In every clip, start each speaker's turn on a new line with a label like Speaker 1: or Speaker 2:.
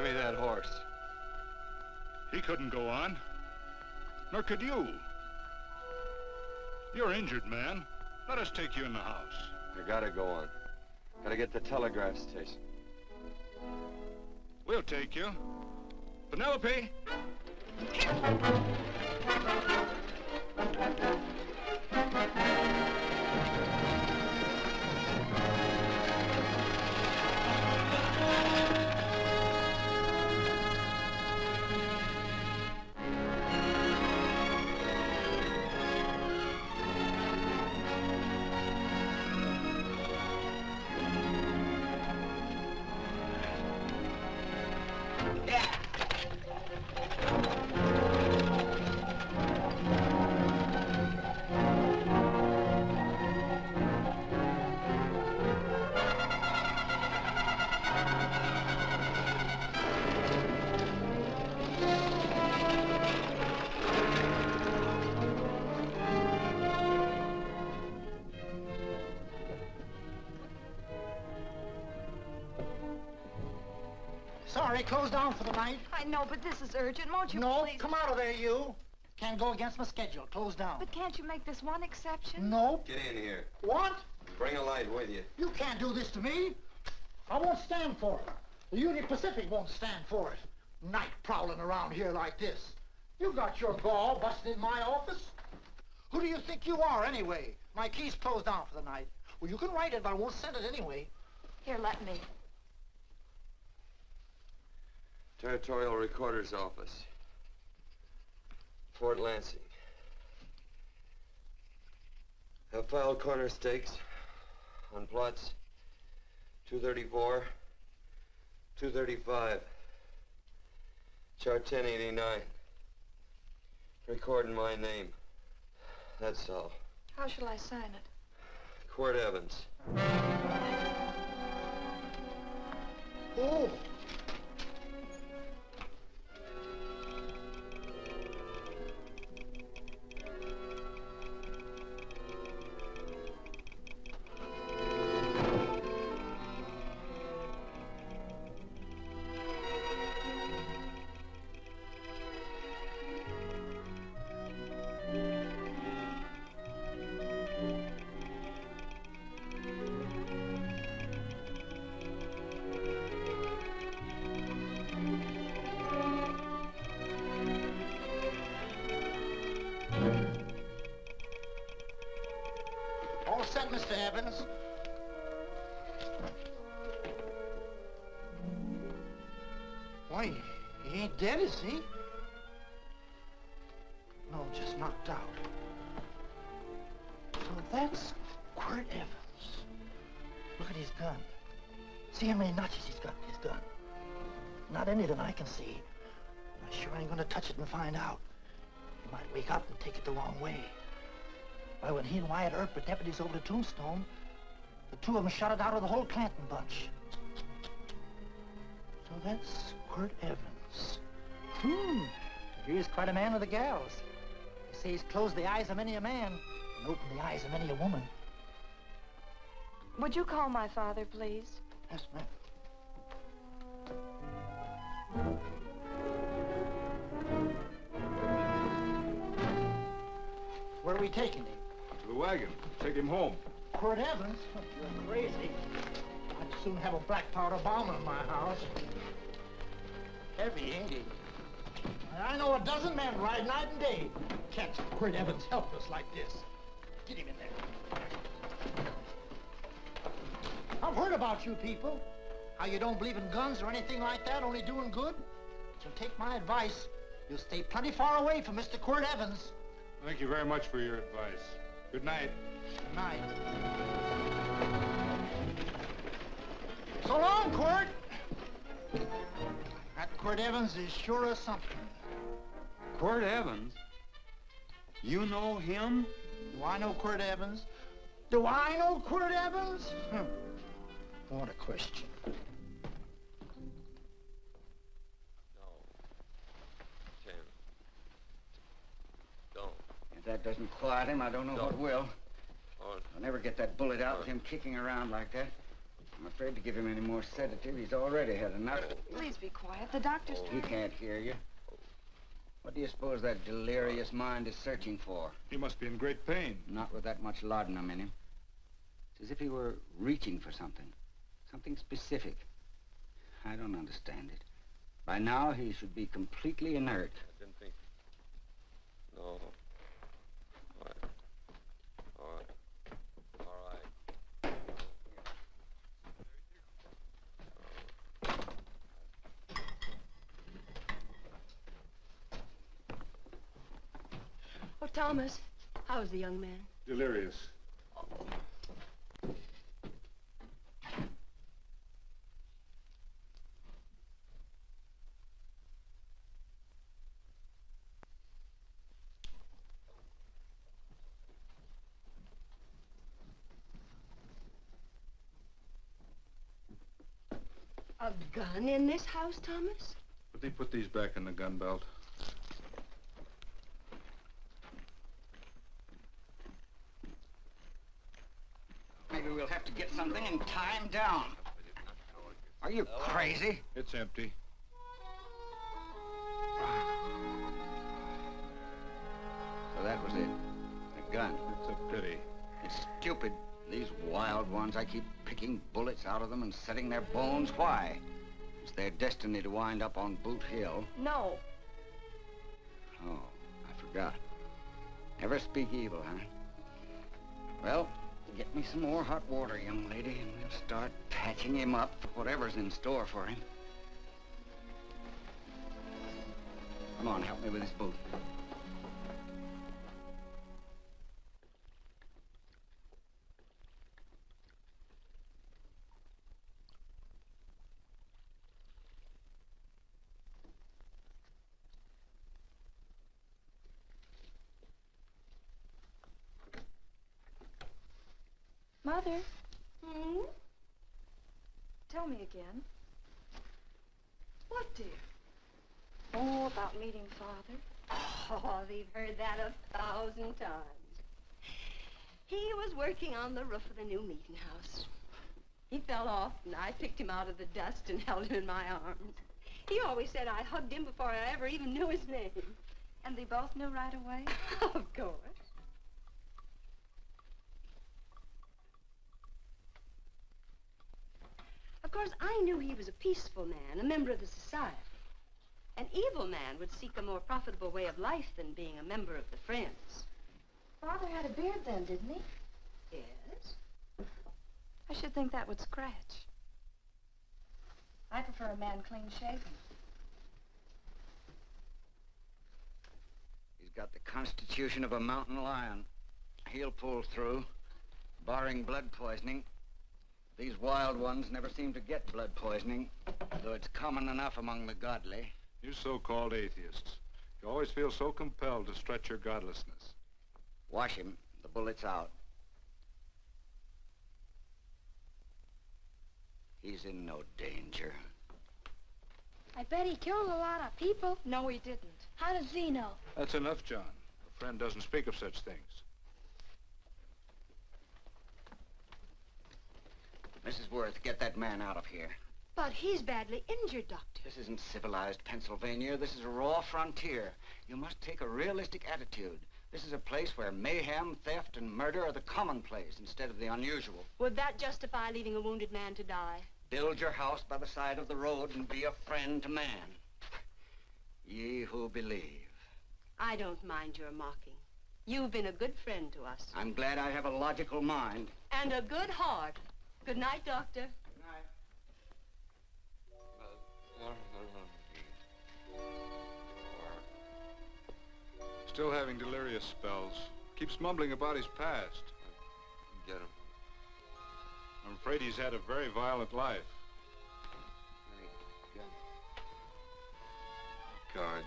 Speaker 1: me that horse.
Speaker 2: He couldn't go on. Nor could you. You're injured, man. Let us take you in the house.
Speaker 1: I gotta go on. Gotta get to the telegraph station.
Speaker 2: We'll take you. Penelope!
Speaker 3: Sorry, closed down for the night.
Speaker 4: I know, but this is urgent. Won't you
Speaker 3: No,
Speaker 4: please?
Speaker 3: come out of there, you. Can't go against my schedule. Closed down.
Speaker 4: But can't you make this one exception?
Speaker 3: No.
Speaker 1: Get in here.
Speaker 3: What?
Speaker 1: Bring a light with you.
Speaker 3: You can't do this to me. I won't stand for it. The Union Pacific won't stand for it. Night prowling around here like this. You got your gall busting in my office? Who do you think you are, anyway? My key's closed down for the night. Well, you can write it, but I won't send it anyway.
Speaker 4: Here, let me.
Speaker 1: Territorial Recorder's Office. Fort Lansing. Have filed corner stakes on plots 234, 235, chart 1089. Recording my name. That's all.
Speaker 4: How shall I sign it?
Speaker 1: Quirt Evans.
Speaker 3: Oh. All set, Mr. Evans. Why, he ain't dead, is he? No, just knocked out. So that's Quirt Evans. Look at his gun. See how many notches he's got in his gun. Not any that I can see. I sure ain't gonna touch it and find out. He might wake up and take it the wrong way. Why, when he and Wyatt Earp were deputies over to Tombstone, the two of them shot it out of the whole Clanton bunch. So that's Quirt Evans. He's quite a man with the gals. They say he's closed the eyes of many a man and opened the eyes of many a woman.
Speaker 4: Would you call my father, please?
Speaker 3: Yes, ma'am. Where are we taking him?
Speaker 2: To the wagon. Take him home.
Speaker 3: Quirt Evans? You're crazy. I'd soon have a black powder bomb in my house. Heavy, ain't he? I know a dozen men ride night and day. Catch Quirt Evans helpless like this. Get him in there. I've heard about you people. How you don't believe in guns or anything like that, only doing good. So take my advice. You'll stay plenty far away from Mr. Quirt Evans.
Speaker 2: Thank you very much for your advice. Good night.
Speaker 3: Good night. So long, Quirt. That Quirt Evans is sure a something.
Speaker 5: Quirt Evans? You know him?
Speaker 3: Do I know Quirt Evans? Do I know Quirt Evans? What a question.
Speaker 1: No. 10. Don't.
Speaker 6: If that doesn't quiet him, I don't know what will.
Speaker 1: On.
Speaker 6: I'll never get that bullet out with him kicking around like that. I'm afraid to give him any more sedative. He's already had enough.
Speaker 4: Please be quiet. The doctor's
Speaker 6: He can't hear you. What do you suppose that delirious mind is searching for?
Speaker 2: He must be in great pain.
Speaker 6: Not with that much laudanum in him. It's as if he were reaching for something. Something specific. I don't understand it. By now, he should be completely inert.
Speaker 1: I didn't think... No. All right. All right. All right.
Speaker 7: Oh, Thomas, how's the young man?
Speaker 2: Delirious.
Speaker 7: A gun in this house, Thomas?
Speaker 2: But they put these back in the gun belt.
Speaker 6: Maybe we'll have to get something and tie him down. Are you crazy?
Speaker 2: It's empty.
Speaker 6: So that was it. A gun.
Speaker 2: It's a pity.
Speaker 6: It's stupid. These wild ones, I keep picking bullets out of them and setting their bones. Why? It's their destiny to wind up on Boot Hill.
Speaker 4: No.
Speaker 6: Oh, I forgot. Never speak evil, huh? Well, get me some more hot water, young lady, and we'll start patching him up for whatever's in store for him. Come on, help me with this boot.
Speaker 4: Mother,
Speaker 7: Hmm?
Speaker 4: tell me again.
Speaker 7: What, dear?
Speaker 4: Oh, about meeting Father.
Speaker 7: Oh, we've heard that 1,000 times. He was working on the roof of the new meeting house. He fell off, and I picked him out of the dust and held him in my arms. He always said I hugged him before I ever even knew his name.
Speaker 4: And they both knew right away?
Speaker 7: Of course. Of course, I knew he was a peaceful man, a member of the society. An evil man would seek a more profitable way of life than being a member of the Friends.
Speaker 4: Father had a beard then, didn't he?
Speaker 7: Yes?
Speaker 4: I should think that would scratch. I prefer a man clean shaven.
Speaker 6: He's got the constitution of a mountain lion. He'll pull through, barring blood poisoning. These wild ones never seem to get blood poisoning, though it's common enough among the godly.
Speaker 2: You so-called atheists. You always feel so compelled to stretch your godlessness.
Speaker 6: Wash him. The bullet's out. He's in no danger.
Speaker 8: I bet he killed a lot of people.
Speaker 4: No, he didn't.
Speaker 8: How does he know?
Speaker 2: That's enough, John. A friend doesn't speak of such things.
Speaker 6: Mrs. Worth, get that man out of here.
Speaker 7: But he's badly injured, Doctor.
Speaker 6: This isn't civilized Pennsylvania. This is a raw frontier. You must take a realistic attitude. This is a place where mayhem, theft, and murder are the commonplace instead of the unusual.
Speaker 7: Would that justify leaving a wounded man to die?
Speaker 6: Build your house by the side of the road and be a friend to man. Ye who believe.
Speaker 7: I don't mind your mocking. You've been a good friend to us.
Speaker 6: I'm glad I have a logical mind.
Speaker 7: And a good heart. Good night, Doctor.
Speaker 6: Good night.
Speaker 2: Still having delirious spells. Keeps mumbling about his past.
Speaker 1: Get him.
Speaker 2: I'm afraid he's had a very violent life.
Speaker 1: Get him. Cards.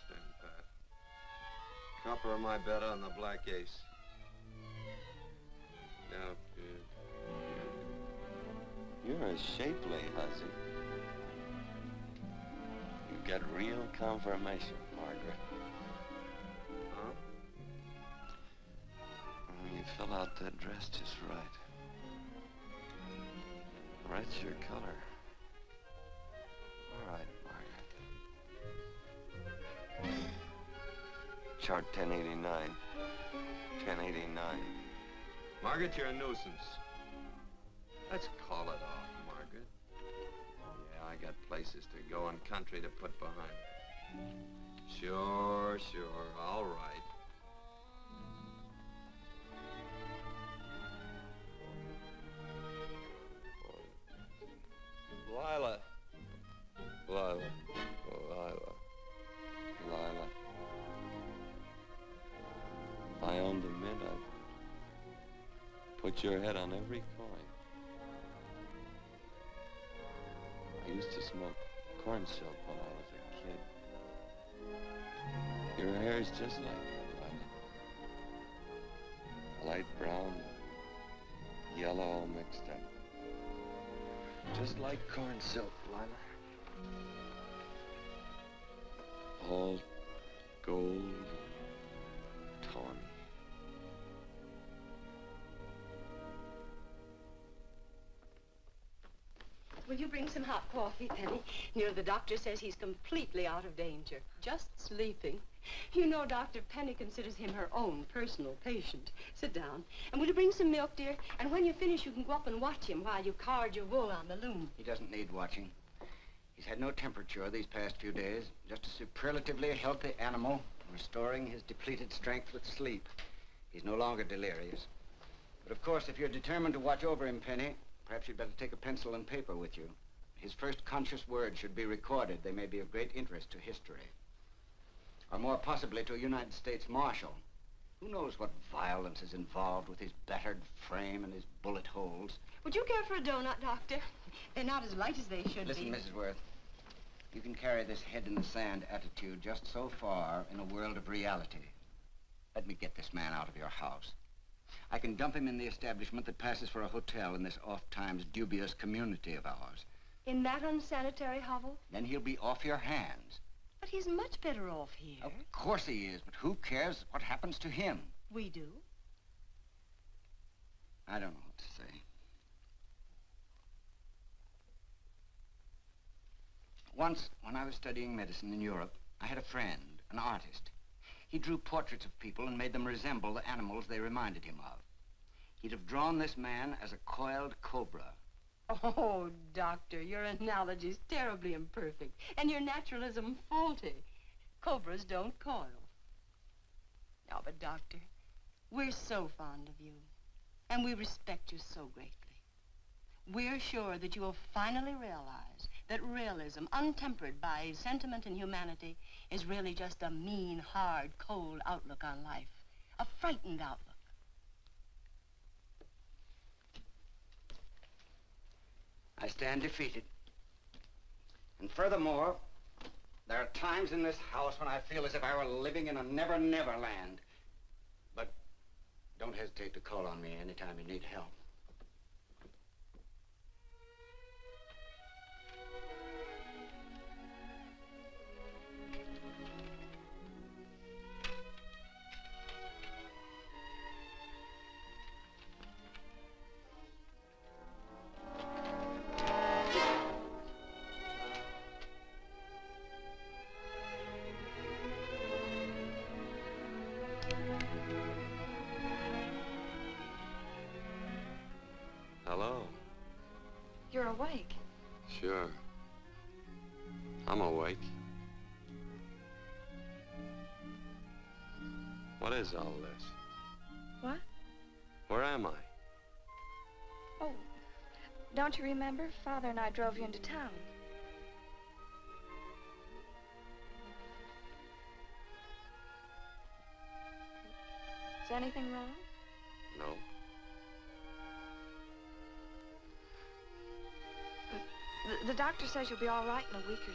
Speaker 1: Stand pat. Copper on my bet on the black ace. Now, you're a shapely hussy. You get real confirmation, Margaret. Huh? Oh, you fill out that dress just right. Red's your color. All right, Margaret. Chart 1089. 1089. Margaret, you're a nuisance. Let's call it off, Margaret. Yeah, I got places to go and country to put behind. Sure, all right. Lila. If I owned a mint, I'd put your head on every coin. I used to smoke corn silk when I was a kid. Your hair's just like that, Lila. Light brown, yellow all mixed up. Just like corn silk, Lila. All gold, tawny.
Speaker 7: Will you bring some hot coffee, Penny? You know, the doctor says he's completely out of danger. Just sleeping. You know, Dr. Penny considers him her own personal patient. Sit down. And will you bring some milk, dear? And when you finish, you can go up and watch him while you card your wool on the loom.
Speaker 6: He doesn't need watching. He's had no temperature these past few days. Just a superlatively healthy animal, restoring his depleted strength with sleep. He's no longer delirious. But of course, if you're determined to watch over him, Penny, perhaps you'd better take a pencil and paper with you. His first conscious words should be recorded. They may be of great interest to history. Or more possibly to a United States Marshal. Who knows what violence is involved with his battered frame and his bullet holes.
Speaker 7: Would you care for a donut, Doctor? They're not as light as they should
Speaker 6: Listen,
Speaker 7: be.
Speaker 6: Mrs. Worth. You can carry this head-in-the-sand attitude just so far in a world of reality. Let me get this man out of your house. I can dump him in the establishment that passes for a hotel in this oft-times dubious community of ours.
Speaker 7: In that unsanitary hovel?
Speaker 6: Then he'll be off your hands.
Speaker 7: But he's much better off here.
Speaker 6: Of course he is, but who cares what happens to him?
Speaker 7: We do.
Speaker 6: I don't know what to say. Once, when I was studying medicine in Europe, I had a friend, an artist. He drew portraits of people and made them resemble the animals they reminded him of. He'd have drawn this man as a coiled cobra.
Speaker 7: Oh, Doctor, your analogy's terribly imperfect, and your naturalism faulty. Cobras don't coil. No, but Doctor, we're so fond of you, and we respect you so greatly. We're sure that you will finally realize that realism, untempered by sentiment and humanity, is really just a mean, hard, cold outlook on life. A frightened outlook.
Speaker 6: I stand defeated. And furthermore, there are times in this house when I feel as if I were living in a never-never land. But don't hesitate to call on me anytime you need help.
Speaker 1: Hello.
Speaker 4: You're awake.
Speaker 1: Sure. I'm awake. What is all this?
Speaker 4: What?
Speaker 1: Where am I?
Speaker 4: Oh, don't you remember? Father and I drove you into town. Is anything wrong?
Speaker 1: No.
Speaker 4: The doctor says you'll be all right in a week or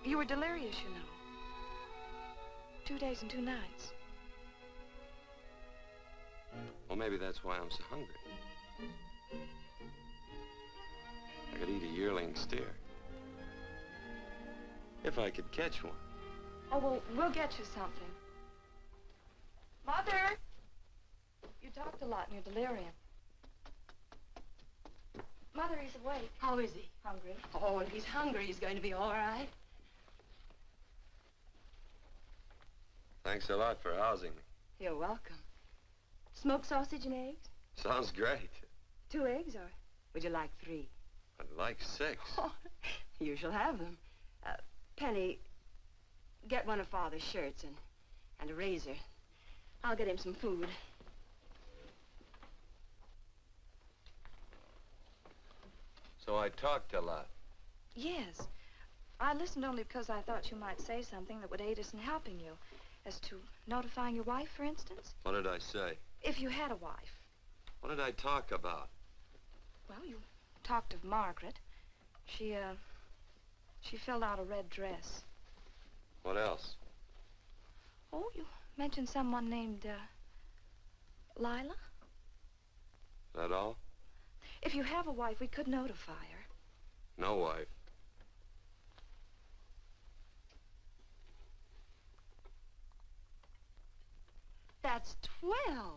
Speaker 4: two. You were delirious, you know. 2 days and 2 nights.
Speaker 1: Well, maybe that's why I'm so hungry. I could eat a yearling steer. If I could catch one.
Speaker 4: Oh, well, we'll get you something. Mother! You talked a lot in your delirium. Mother, he's awake.
Speaker 7: How is he?
Speaker 4: Hungry.
Speaker 7: Oh, if he's hungry, he's going to be all right.
Speaker 1: Thanks a lot for housing me.
Speaker 7: You're welcome. Smoked sausage and eggs?
Speaker 1: Sounds great.
Speaker 7: 2 eggs, or would you like 3?
Speaker 1: I'd like 6.
Speaker 7: Oh, you shall have them. Penny, get one of Father's shirts and a razor. I'll get him some food.
Speaker 1: So I talked a lot.
Speaker 4: Yes. I listened only because I thought you might say something that would aid us in helping you. As to notifying your wife, for instance.
Speaker 1: What did I say?
Speaker 4: If you had a wife.
Speaker 1: What did I talk about?
Speaker 4: Well, you talked of Margaret. She filled out a red dress.
Speaker 1: What else?
Speaker 4: Oh, you mentioned someone named, Lila?
Speaker 1: That all?
Speaker 4: If you have a wife, we could notify her.
Speaker 1: No wife.
Speaker 7: That's 12.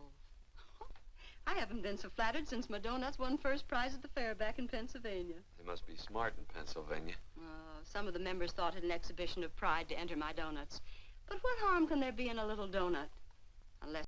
Speaker 7: I haven't been so flattered since my donuts won first prize at the fair back in Pennsylvania.
Speaker 1: They must be smart in Pennsylvania.
Speaker 7: Some of the members thought it an exhibition of pride to enter my donuts. But what harm can there be in a little donut? Unless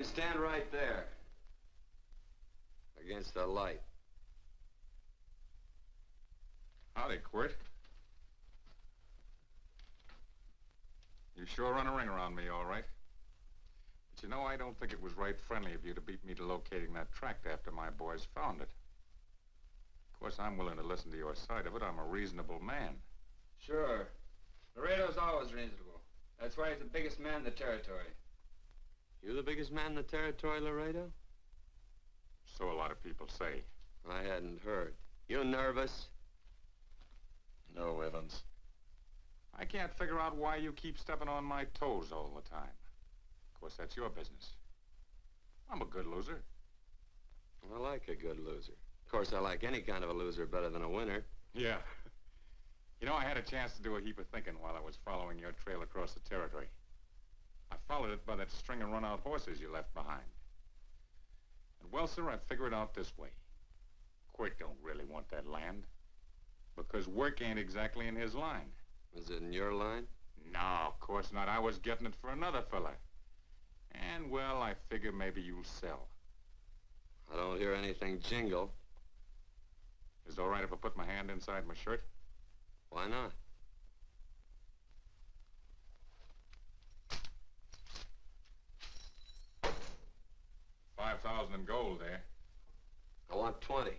Speaker 1: You stand right there. Against the light.
Speaker 2: Howdy, Quirt. You sure run a ring around me, all right. But you know, I don't think it was right friendly of you to beat me to locating that tract after my boys found it. Of course, I'm willing to listen to your side of it. I'm a reasonable man.
Speaker 5: Sure. Laredo's always reasonable. That's why he's the biggest man in the territory.
Speaker 1: You the biggest man in the territory, Laredo?
Speaker 2: So a lot of people say.
Speaker 1: I hadn't heard. You nervous?
Speaker 2: No, Evans. I can't figure out why you keep stepping on my toes all the time. Of course, that's your business. I'm a good loser.
Speaker 1: I like a good loser. Of course, I like any kind of a loser better than a winner.
Speaker 2: Yeah. You know, I had a chance to do a heap of thinking while I was following your trail across the territory. I followed it by that string of run-out horses you left behind. And, well, sir, I figured it out this way. Quirt don't really want that land. Because work ain't exactly in his line.
Speaker 1: Is it in your line?
Speaker 2: No, of course not. I was getting it for another fella. And, well, I figure maybe you'll sell.
Speaker 1: I don't hear anything jingle.
Speaker 2: Is it all right if I put my hand inside my shirt?
Speaker 1: Why not?
Speaker 2: $5,000 in gold there.
Speaker 1: I want 20.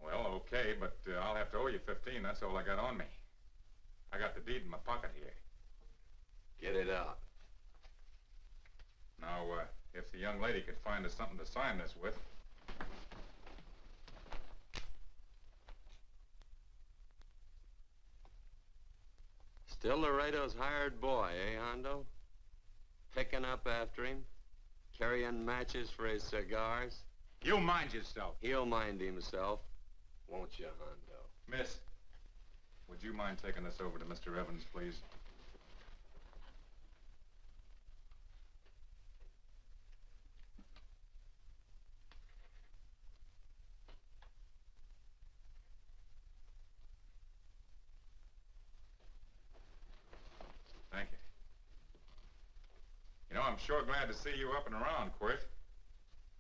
Speaker 2: Well, okay, but I'll have to owe you 15. That's all I got on me. I got the deed in my pocket here.
Speaker 1: Get it out.
Speaker 2: Now, if the young lady could find us something to sign this with.
Speaker 1: Still Laredo's hired boy, eh, Hondo? Picking up after him? Carrying matches for his cigars?
Speaker 2: You mind yourself.
Speaker 1: He'll mind himself. Won't you, Hondo?
Speaker 2: Miss, would you mind taking this over to Mr. Evans, please? Thank you. You know, I'm sure glad to see you up and around, Quirt.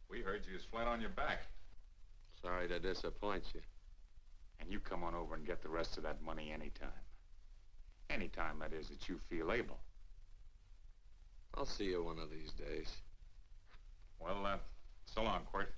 Speaker 2: We heard you was flat on your back.
Speaker 1: Sorry to disappoint you.
Speaker 2: And you come on over and get the rest of that money anytime. Anytime, that is, that you feel able.
Speaker 1: I'll see you one of these days.
Speaker 2: Well, so long, Quirt.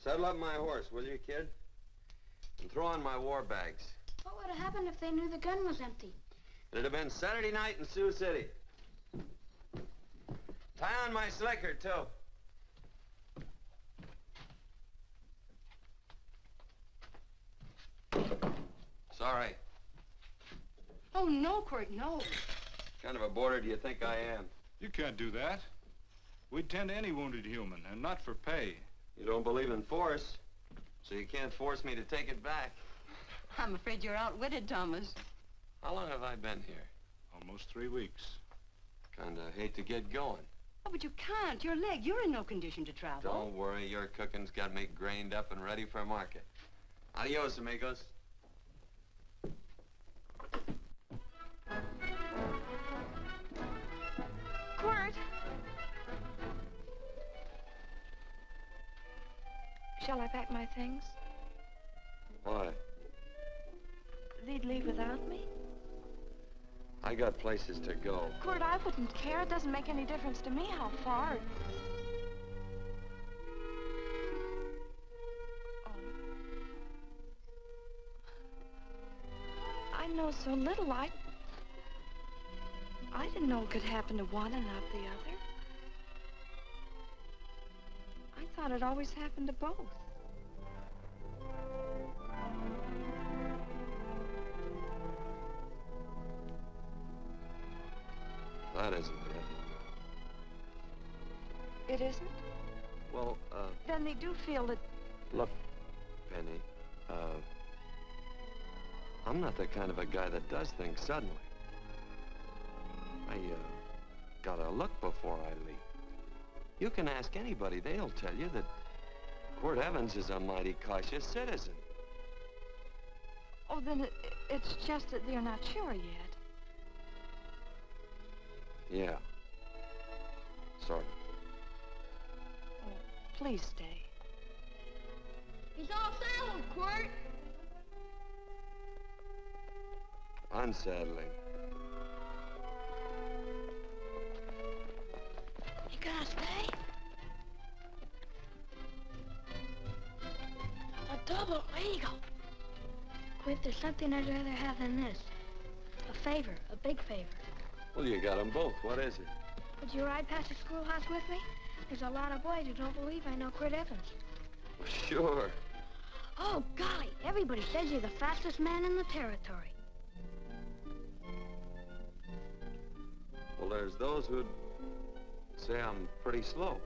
Speaker 1: Saddle up my horse, will you, kid? And throw on my war bags.
Speaker 8: What would have happened if they knew the gun was empty?
Speaker 1: It'd have been Saturday night in Sioux City. Tie on my slicker, too. Sorry.
Speaker 7: Oh, no, Quirt, no.
Speaker 1: What kind of a boarder do you think I am?
Speaker 2: You can't do that. We'd tend to any wounded human, and not for pay.
Speaker 1: You don't believe in force, so you can't force me to take it back.
Speaker 7: I'm afraid you're outwitted, Thomas.
Speaker 1: How long have I been here?
Speaker 2: Almost 3 weeks.
Speaker 1: Kinda hate to get going.
Speaker 7: Oh, but you can't. Your leg, you're in no condition to travel.
Speaker 1: Don't worry, your cooking's got me grained up and ready for market. Adios, amigos.
Speaker 4: Quirt! Shall I pack my things?
Speaker 1: Why?
Speaker 4: They'd leave without me?
Speaker 1: I got places to go.
Speaker 4: Quirt, I wouldn't care. It doesn't make any difference to me how far. Oh. I know so little. I didn't know it could happen to one and not the other. I thought it always happened to both.
Speaker 1: That isn't it.
Speaker 4: It isn't?
Speaker 1: Well,
Speaker 4: Then they do feel that...
Speaker 1: look, Penny. I'm not the kind of a guy that does things suddenly. I, gotta look before I leap. You can ask anybody, they'll tell you that Quirt Evans is a mighty cautious citizen.
Speaker 4: Oh, then it's just that you're not sure yet.
Speaker 1: Yeah. Sort of.
Speaker 4: Oh, please stay.
Speaker 7: He's all saddled, Quirt.
Speaker 1: Unsettling.
Speaker 8: You gonna stay? A double eagle. Quit, there's something I'd rather have than this. A favor, a big favor.
Speaker 1: Well, you got them both. What is it?
Speaker 8: Would you ride past the schoolhouse with me? There's a lot of boys who don't believe I know Quirt Evans.
Speaker 1: Well, sure.
Speaker 8: Oh, golly, everybody says you're the fastest man in the territory.
Speaker 1: Well, there's those who'd say I'm pretty slow.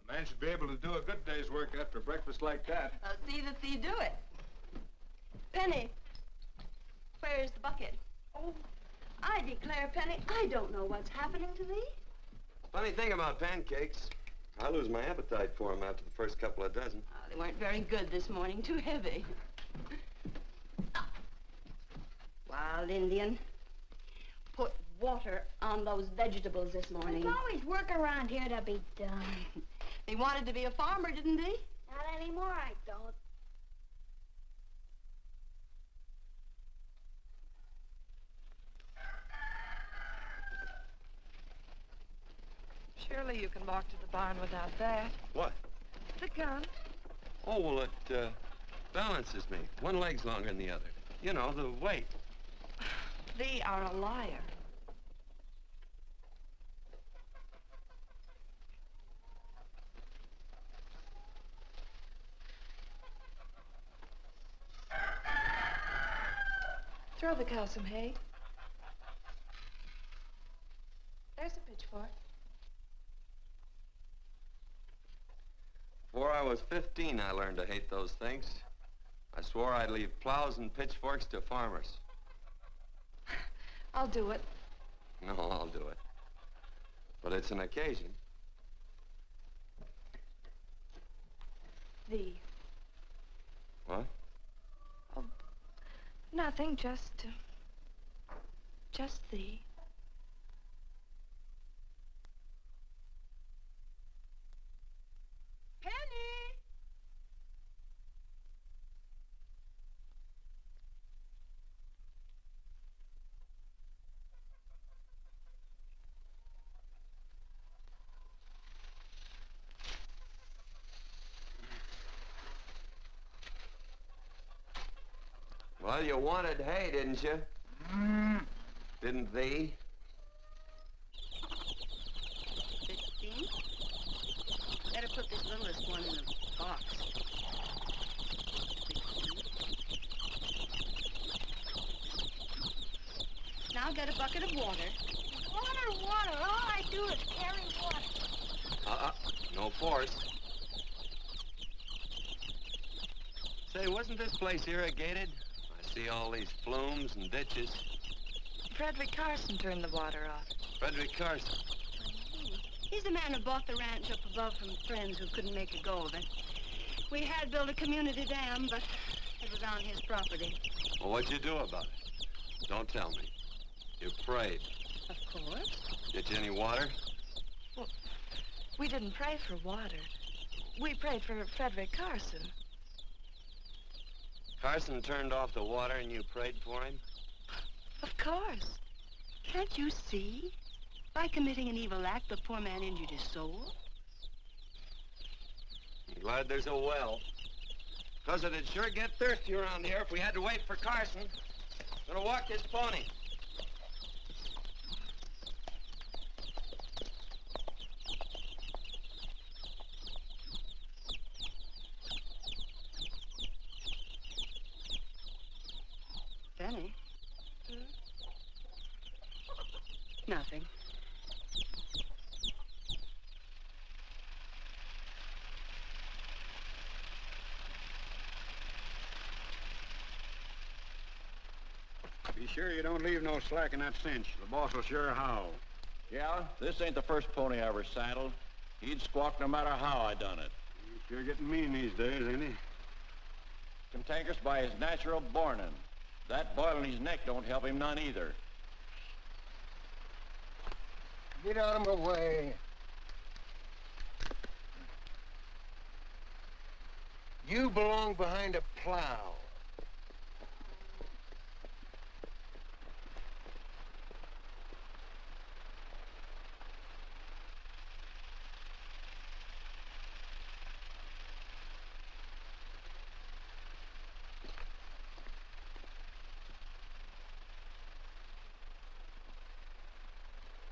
Speaker 2: A man should be able to do a good day's work after breakfast like that.
Speaker 7: I'll see that you do it. Penny, where's the bucket? Oh, I declare, Penny, I don't know what's happening to thee.
Speaker 1: Funny thing about pancakes, I lose my appetite for them after the first couple of dozen.
Speaker 7: Oh, they weren't very good this morning, too heavy. Wild Indian, put water on those vegetables this morning.
Speaker 8: There's always work around here to be done.
Speaker 7: He wanted to be a farmer, didn't he?
Speaker 8: Not anymore, I don't.
Speaker 4: Surely you can walk to the barn without that.
Speaker 1: What?
Speaker 4: The gun.
Speaker 1: Oh, well, it balances me. One leg's longer than the other. You know, the weight.
Speaker 4: Thee are a liar. Throw the cow some hay. There's a pitchfork.
Speaker 1: Before I was 15, I learned to hate those things. I swore I'd leave plows and pitchforks to farmers.
Speaker 4: I'll do it.
Speaker 1: No, I'll do it. But it's an occasion.
Speaker 4: Thee.
Speaker 1: What?
Speaker 4: Oh, nothing, just thee.
Speaker 7: Penny!
Speaker 1: Well, you wanted hay, didn't you? Didn't thee?
Speaker 7: 15? Better put this littlest one in a box. 16. Now get a bucket of water.
Speaker 8: Water, water. All I do is carry water.
Speaker 1: No force. Say, wasn't this place irrigated? I see all these flumes and ditches.
Speaker 4: Frederick Carson turned the water off.
Speaker 1: Frederick Carson.
Speaker 7: He's the man who bought the ranch up above from friends who couldn't make a go of it. We had built a community dam, but it was on his property.
Speaker 1: Well, what'd you do about it? Don't tell me. You prayed.
Speaker 7: Of course.
Speaker 1: Get you any water?
Speaker 4: Well, we didn't pray for water. We prayed for Frederick Carson.
Speaker 1: Carson turned off the water and you prayed for him?
Speaker 7: Of course. Can't you see? By committing an evil act, the poor man injured his soul.
Speaker 1: I'm glad there's a well. Because it'd sure get thirsty around here if we had to wait for Carson. Gonna walk this pony.
Speaker 7: Penny? Nothing.
Speaker 9: sure you don't leave no slack in that cinch. The boss will sure howl.
Speaker 10: Yeah, this ain't the first pony I ever saddled. He'd squawk no matter how I done it.
Speaker 9: He's sure getting mean these days, ain't he?
Speaker 10: Cantankerous by his natural bornin'. That boil in his neck don't help him none either.
Speaker 11: Get out of my way. You belong behind a plow.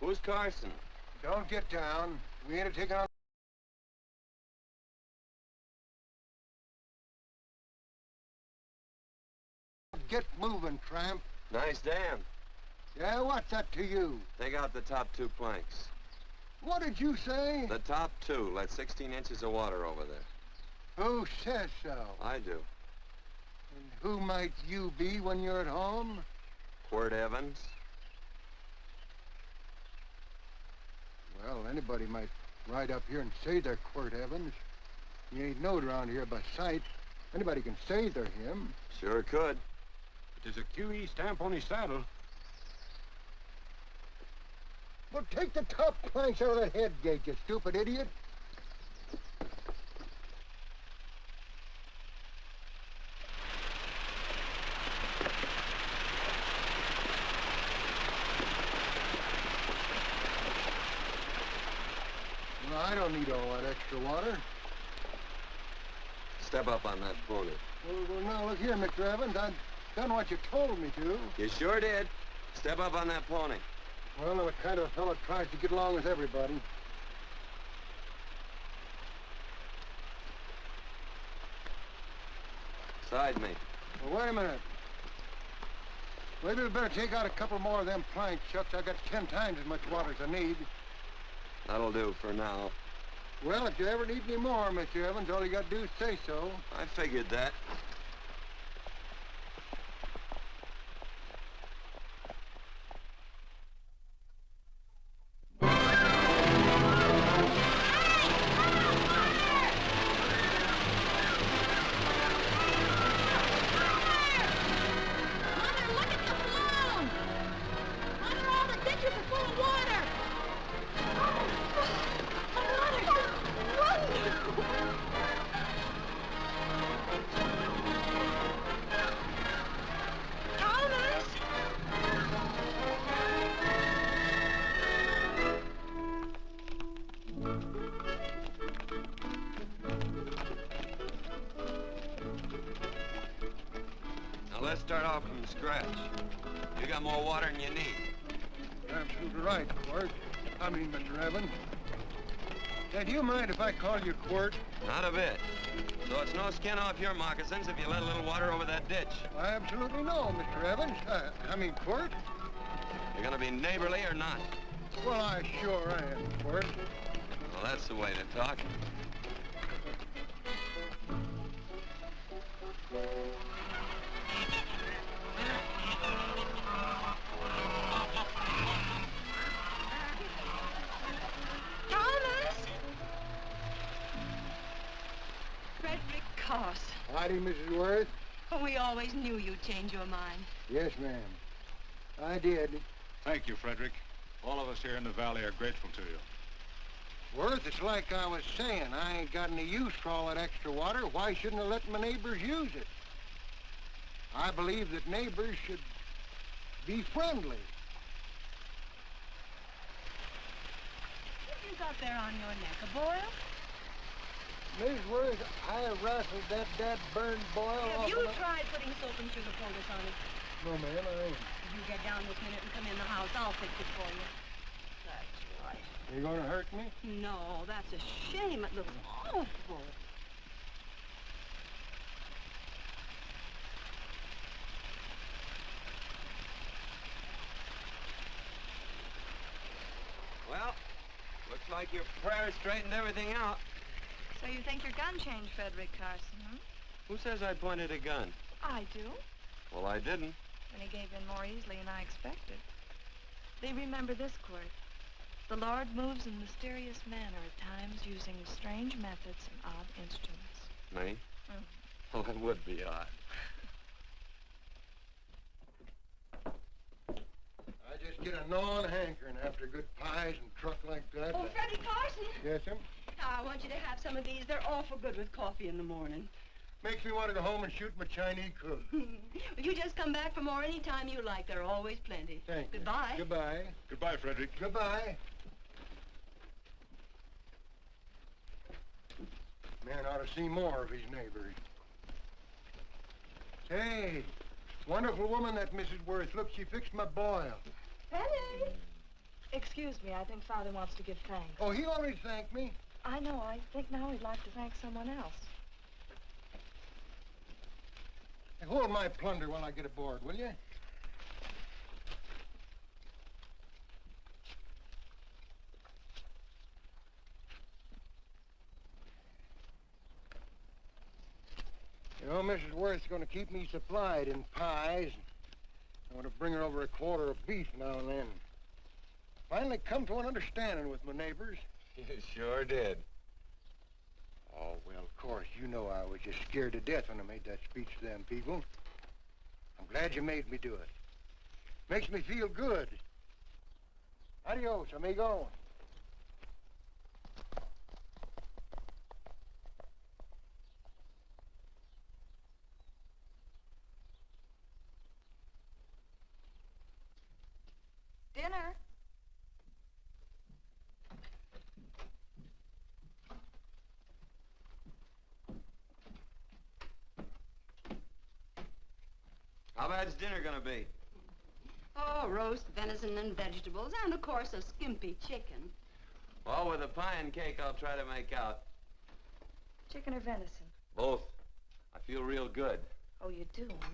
Speaker 1: Who's Carson?
Speaker 11: Don't get down. We ain't taking on. Get moving, tramp.
Speaker 1: Nice dam.
Speaker 11: Yeah, what's that to you?
Speaker 1: Take out the top 2 planks.
Speaker 11: What did you say?
Speaker 1: The top 2. Let 16 inches of water over there.
Speaker 11: Who says so?
Speaker 1: I do.
Speaker 11: And who might you be when you're at home?
Speaker 1: Quirt Evans.
Speaker 11: Well, anybody might ride up here and say they're Quirt Evans. He ain't knowed around here by sight. Anybody can say they're him.
Speaker 1: Sure could.
Speaker 9: But there's a QE stamp on his saddle.
Speaker 11: Well, take the top planks out of that head gate, you stupid idiot. Well, I don't need all that extra water.
Speaker 1: Step up on that pony.
Speaker 11: Well, now, look here, Mr. Evans. I've done what you told me to.
Speaker 1: You sure did. Step up on that pony.
Speaker 11: Well, I'm the kind of a fellow tries to get along with everybody.
Speaker 1: Side me.
Speaker 11: Well, wait a minute. Maybe we better take out a couple more of them planks, Chucks. I got 10 times as much water as I need.
Speaker 1: That'll do for now.
Speaker 11: Well, if you ever need any more, Mr. Evans, all you got to do is say so.
Speaker 1: I figured that. Let's start off from scratch. You got more water than you need.
Speaker 11: You're absolutely right, Quirt. Mr. Evans. Hey, do you mind if I call you Quirt?
Speaker 1: Not a bit. So it's no skin off your moccasins if you let a little water over that ditch.
Speaker 11: I absolutely know, Mr. Evans. Quirt.
Speaker 1: You're gonna be neighborly or not?
Speaker 11: Well, I sure am, Quirt.
Speaker 1: Well, that's the way to talk.
Speaker 11: Howdy, Mrs. Worth.
Speaker 7: Oh, we always knew you'd change your mind.
Speaker 11: Yes, ma'am. I did.
Speaker 9: Thank you, Frederick. All of us here in the valley are grateful to you.
Speaker 11: Worth, it's like I was saying. I ain't got any use for all that extra water. Why shouldn't I let my neighbors use it? I believe that neighbors should be friendly.
Speaker 7: What you got there on your neck, a boil?
Speaker 11: Miss Worth, I wrestled that burned boil off.
Speaker 7: Have you tried putting soap and sugar poultice on it?
Speaker 11: No, ma'am, I ain't.
Speaker 7: If you get down this minute and come in the house, I'll fix it for you. That's right.
Speaker 11: You gonna hurt me?
Speaker 7: No, that's a shame. It looks awful.
Speaker 1: Well, looks like your prayer straightened everything out.
Speaker 4: So you think your gun changed, Frederick Carson, huh?
Speaker 1: Who says I pointed a gun?
Speaker 4: I do.
Speaker 1: Well, I didn't.
Speaker 4: and he gave in more easily than I expected. They remember this, Quirt. The Lord moves in mysterious manner at times using strange methods and odd instruments.
Speaker 1: Me? Well, that would be odd.
Speaker 11: I just get a gnawing hankering after good pies and truck like that.
Speaker 7: Oh, Freddie Carson.
Speaker 11: Yes, ma'am?
Speaker 7: I want you to have some of these. They're awful good with coffee in the morning.
Speaker 11: Makes me want to go home and shoot my Chinese cook.
Speaker 7: Well, you just come back for more any time you like. There are always plenty.
Speaker 11: Thank you.
Speaker 7: Goodbye.
Speaker 11: Goodbye.
Speaker 9: Goodbye, Frederick.
Speaker 11: Goodbye. Man ought to see more of his neighbors. Hey, wonderful woman, that Mrs. Worth. Look, she fixed my boil.
Speaker 7: Penny!
Speaker 4: Excuse me, I think Father wants to give thanks.
Speaker 11: Oh, he already thanked me.
Speaker 4: I know, I think now he'd like to thank someone else.
Speaker 11: Hey, hold my plunder while I get aboard, will you? You know, Mrs. Worth's going to keep me supplied in pies. I want to bring her over a quarter of beef now and then. Finally come to an understanding with my neighbors.
Speaker 1: You sure did.
Speaker 11: Oh, well, of course, you know I was just scared to death when I made that speech to them people. I'm glad you made me do it. Makes me feel good. Adios, amigo.
Speaker 4: Dinner.
Speaker 1: How bad's dinner gonna be?
Speaker 7: Oh, roast venison and vegetables, and of course a skimpy chicken.
Speaker 1: Well, with a pie and cake, I'll try to make out.
Speaker 4: Chicken or venison?
Speaker 1: Both. I feel real good.
Speaker 4: Oh, you do, huh?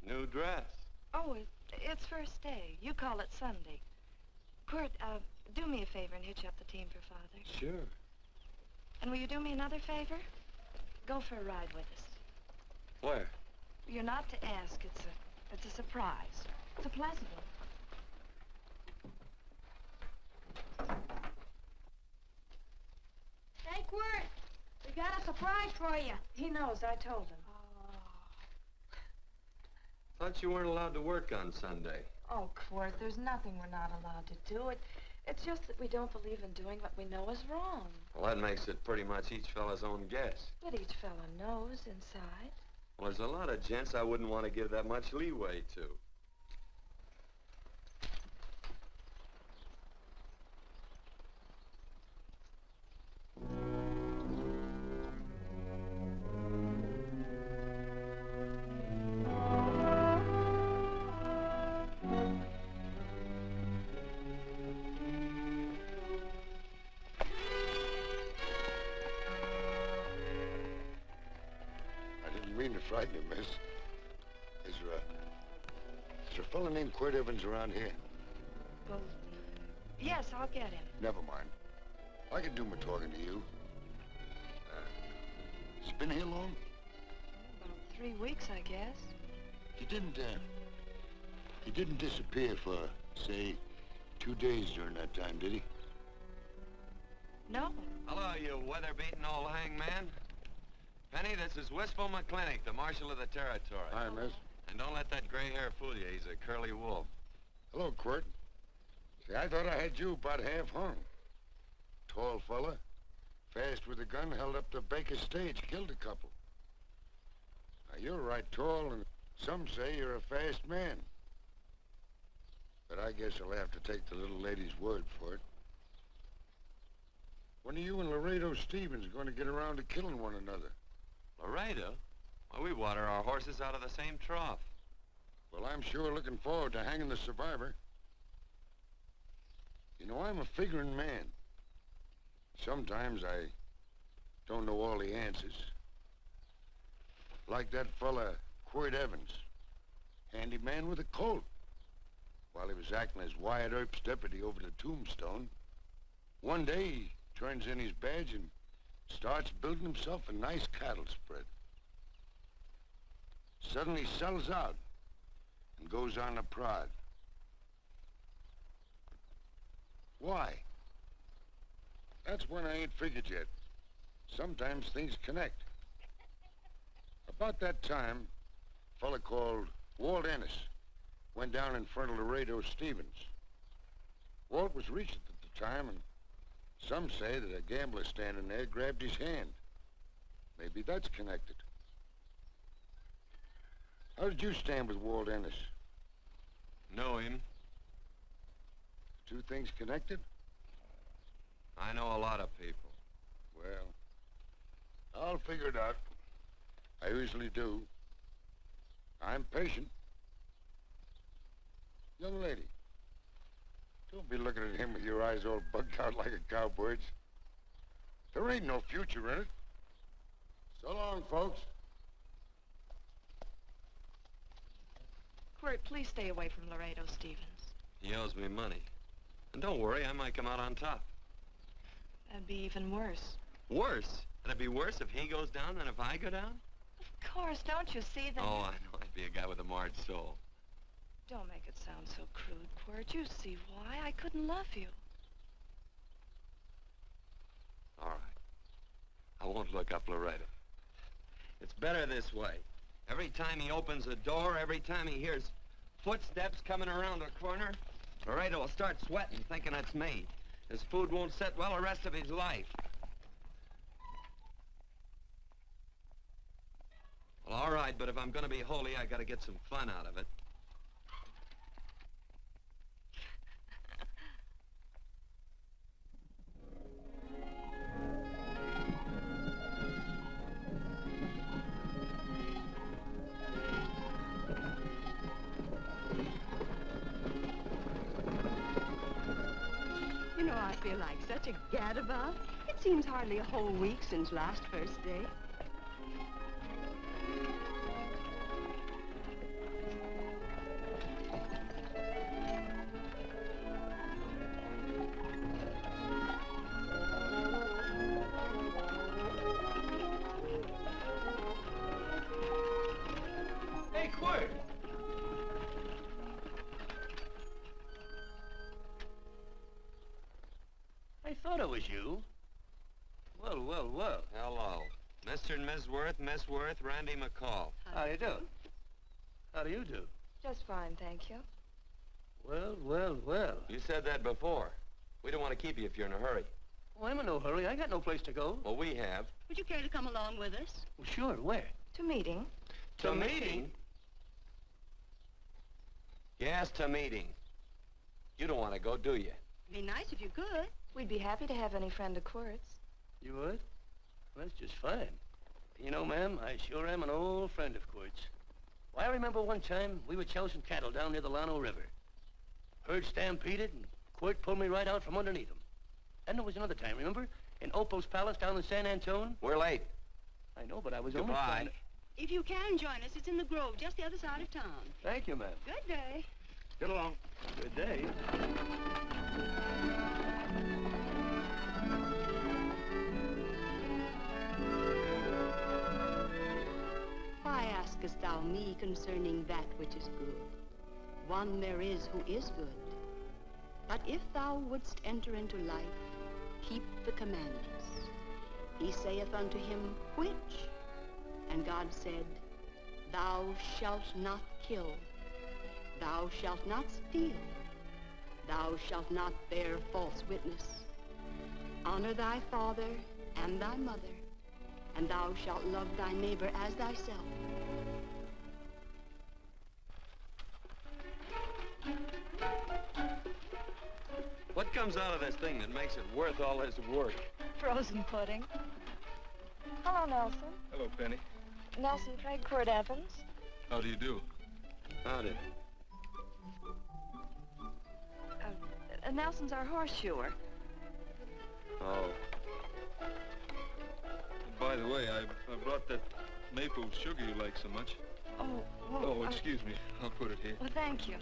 Speaker 1: New dress.
Speaker 4: Oh, it's first day. You call it Sunday. Quirt, do me a favor and hitch up the team for Father.
Speaker 1: Sure.
Speaker 4: And will you do me another favor? Go for a ride with us.
Speaker 1: Where?
Speaker 4: You're not to ask. It's a surprise. It's a pleasant one.
Speaker 8: Hey, Quirt, we got a surprise for you.
Speaker 4: He knows. I told him.
Speaker 1: Thought you weren't allowed to work on Sunday.
Speaker 4: Oh, Quirt, there's nothing we're not allowed to do. It's just that we don't believe in doing what we know is wrong.
Speaker 1: Well, that makes it pretty much each fella's own guess.
Speaker 4: But each fella knows inside.
Speaker 1: Well, there's a lot of gents I wouldn't want to give that much leeway to.
Speaker 12: Frighten you, miss. Is there a fella named Quirt Evans around here?
Speaker 4: Well, yes, I'll get him.
Speaker 12: Never mind. I can do my talking to you. He's been here long?
Speaker 4: About 3 weeks, I guess.
Speaker 12: He didn't disappear for, say, 2 days during that time, did he?
Speaker 4: No.
Speaker 1: Hello, you weather-beaten old hangman. Penny, this is Wistful McClintock, the Marshal of the Territory.
Speaker 12: Hi, miss.
Speaker 1: And don't let that gray hair fool you. He's a curly wolf.
Speaker 12: Hello, Quirt. See, I thought I had you about half hung. Tall fella, fast with a gun, held up the Baker stage, killed a couple. Now, you're right tall, and some say you're a fast man. But I guess I'll have to take the little lady's word for it. When are you and Laredo Stevens going to get around to killing one another?
Speaker 1: Laredo? Well, we water our horses out of the same trough.
Speaker 12: Well, I'm sure looking forward to hanging the survivor. You know, I'm a figuring man. Sometimes I don't know all the answers. Like that fella, Quirt Evans. Handy man with a Colt. while he was acting as Wyatt Earp's deputy over the tombstone. One day, he turns in his badge and starts building himself a nice cattle spread. Suddenly sells out and goes on a prod. Why? That's one I ain't figured yet. Sometimes things connect. About that time, a fella called Walt Ennis went down in front of Laredo Stevens. Walt was Regent at the time, and some say that a gambler standing there grabbed his hand. Maybe that's connected. How did you stand with Walt Ennis?
Speaker 1: Know him?
Speaker 12: Two things connected?
Speaker 1: I know a lot of people.
Speaker 12: Well, I'll figure it out. I usually do. I'm patient. Young lady, don't be looking at him with your eyes all bugged out like a cowbird's. There ain't no future in it. So long, folks.
Speaker 4: Quirt, please stay away from Laredo Stevens.
Speaker 1: He owes me money. And don't worry, I might come out on top.
Speaker 4: That'd be even worse.
Speaker 1: Worse? That'd be worse if he goes down than if I go down?
Speaker 4: Of course, don't you see that?
Speaker 1: Oh, I know. I'd be a guy with a marred soul.
Speaker 4: Don't make it sound so crude, Quirt. You see why I couldn't love you.
Speaker 1: All right. I won't look up Laredo. It's better this way. Every time he opens a door, every time he hears footsteps coming around a corner, Laredo will start sweating, thinking it's me. His food won't set well the rest of his life. Well, all right, but if I'm gonna be holy, I gotta get some fun out of it.
Speaker 7: You know, I feel like such a gadabout. It seems hardly a whole week since last first day.
Speaker 1: Hey, Quirt!
Speaker 13: I thought it was you.
Speaker 1: Well, well, well. Hello. Mr. and Miss Worth, Randy McCall.
Speaker 13: How do you do? How do you do?
Speaker 4: Just fine, thank you.
Speaker 13: Well, well, well.
Speaker 1: You said that before. We don't want to keep you if you're in a hurry.
Speaker 13: Oh, I'm in no hurry. I got no place to go.
Speaker 1: Well, we have.
Speaker 7: Would you care to come along with us?
Speaker 13: Well, sure. Where?
Speaker 4: To meeting.
Speaker 1: To meeting? Yes, to meeting. You don't want to go, do you?
Speaker 7: It'd be nice if you could.
Speaker 4: We'd be happy to have any friend of Quirt's.
Speaker 13: You would? Well, that's just fine. You know, ma'am, I sure am an old friend of Quirt's. Well, I remember one time we were chousing cattle down near the Llano River. Herd stampeded, and Quirt pulled me right out from underneath him. And there was another time, remember? In Opal's Palace down in San Antone?
Speaker 1: We're late.
Speaker 13: I know, but I was only
Speaker 1: Goodbye.
Speaker 13: trying to...
Speaker 7: If you can join us, it's in the Grove, just the other side of town.
Speaker 13: Thank you, ma'am.
Speaker 7: Good day.
Speaker 13: Get along. Good day.
Speaker 7: Why askest thou me concerning that which is good? One there is who is good. But if thou wouldst enter into life, keep the commandments. He saith unto him, which? And God said, thou shalt not kill. Thou shalt not steal. Thou shalt not bear false witness. Honor thy father and thy mother, and thou shalt love thy neighbor as thyself.
Speaker 1: What comes out of this thing that makes it worth all this work?
Speaker 4: Frozen pudding. Hello, Nelson.
Speaker 9: Hello, Penny.
Speaker 4: Nelson Craig, Quirt Evans.
Speaker 9: How do you do?
Speaker 1: Howdy.
Speaker 4: Nelson's our horseshoer.
Speaker 1: Oh.
Speaker 9: By the way, I brought that maple sugar you like so much.
Speaker 4: Oh, well,
Speaker 9: Oh, excuse me. I'll put it here.
Speaker 4: Well, thank you.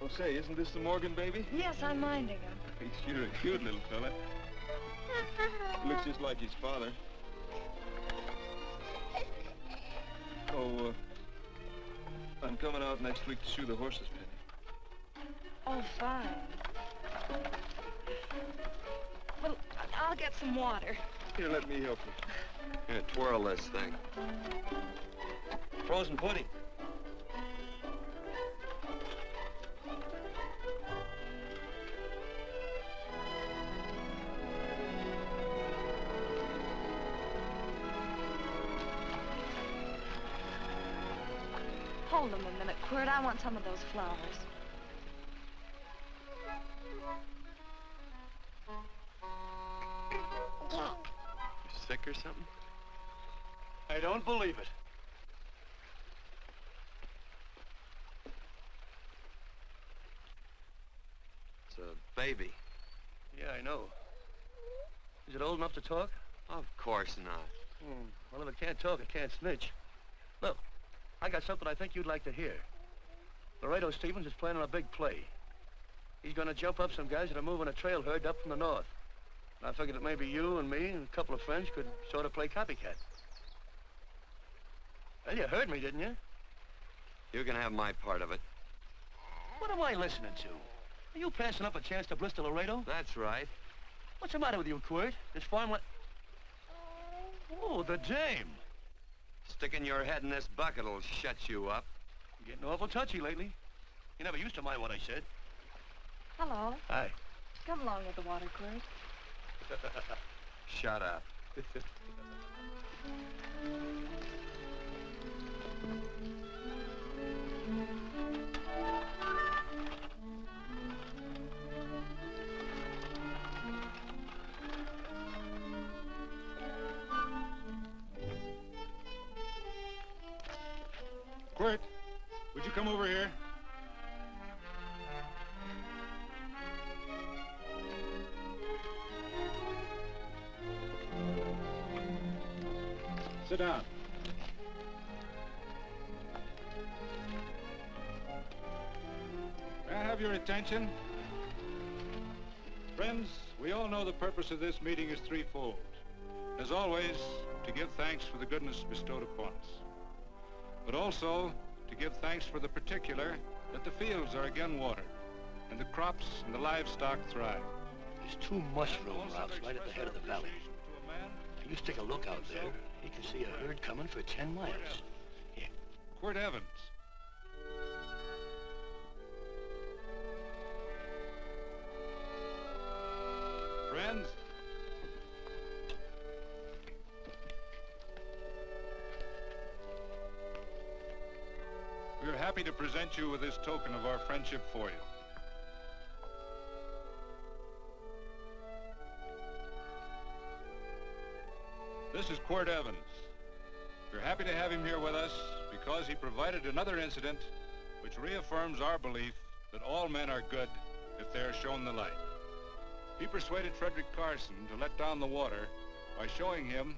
Speaker 14: Oh, say, isn't this the Morgan baby?
Speaker 4: Yes, I'm minding him.
Speaker 14: He's sure a cute little fella. He looks just like his father. Oh, I'm coming out next week to shoe the horses, Penny.
Speaker 4: Oh, fine. Well, I'll get some water.
Speaker 14: Here, let me help you.
Speaker 1: Here, twirl this thing.
Speaker 13: Frozen pudding.
Speaker 4: Hold them a minute, Quirt. I want some of those flowers.
Speaker 1: You sick or something?
Speaker 13: I don't believe it.
Speaker 1: It's a baby.
Speaker 13: Yeah, I know. Is it old enough to talk?
Speaker 1: Of course not.
Speaker 13: Well, if it can't talk, it can't snitch. Look, I got something I think you'd like to hear. Laredo Stevens is planning a big play. He's gonna jump up some guys that are moving a trail herd up from the north. And I figured that maybe you and me and a couple of friends could sort of play copycat. Well, you heard me, didn't you?
Speaker 1: You can have my part of it.
Speaker 13: What am I listening to? Are you passing up a chance to blister Laredo?
Speaker 1: That's right.
Speaker 13: What's the matter with you, Quirt? This farmland... Oh, the dame.
Speaker 1: Sticking your head in this bucket'll shut you up.
Speaker 13: You're getting awful touchy lately. You never used to mind what I said.
Speaker 4: Hello.
Speaker 13: Hi.
Speaker 4: Come along with the water, Quirt.
Speaker 1: Shut up.
Speaker 2: Quirt, would you come over here? Sit down. May I have your attention? Friends, we all know the purpose of this meeting is threefold. As always, to give thanks for the goodness bestowed upon us, but also to give thanks for the particular that the fields are again watered and the crops and the livestock thrive.
Speaker 13: There's two mushroom routes right at the head of the valley. If you stick a look out there, you can see a herd coming for 10 miles. Here.
Speaker 2: Quirt Evans. Friends, we are happy to present you with this token of our friendship for you. This is Quirt Evans. We're happy to have him here with us because he provided another incident which reaffirms our belief that all men are good if they are shown the light. He persuaded Frederick Carson to let down the water by showing him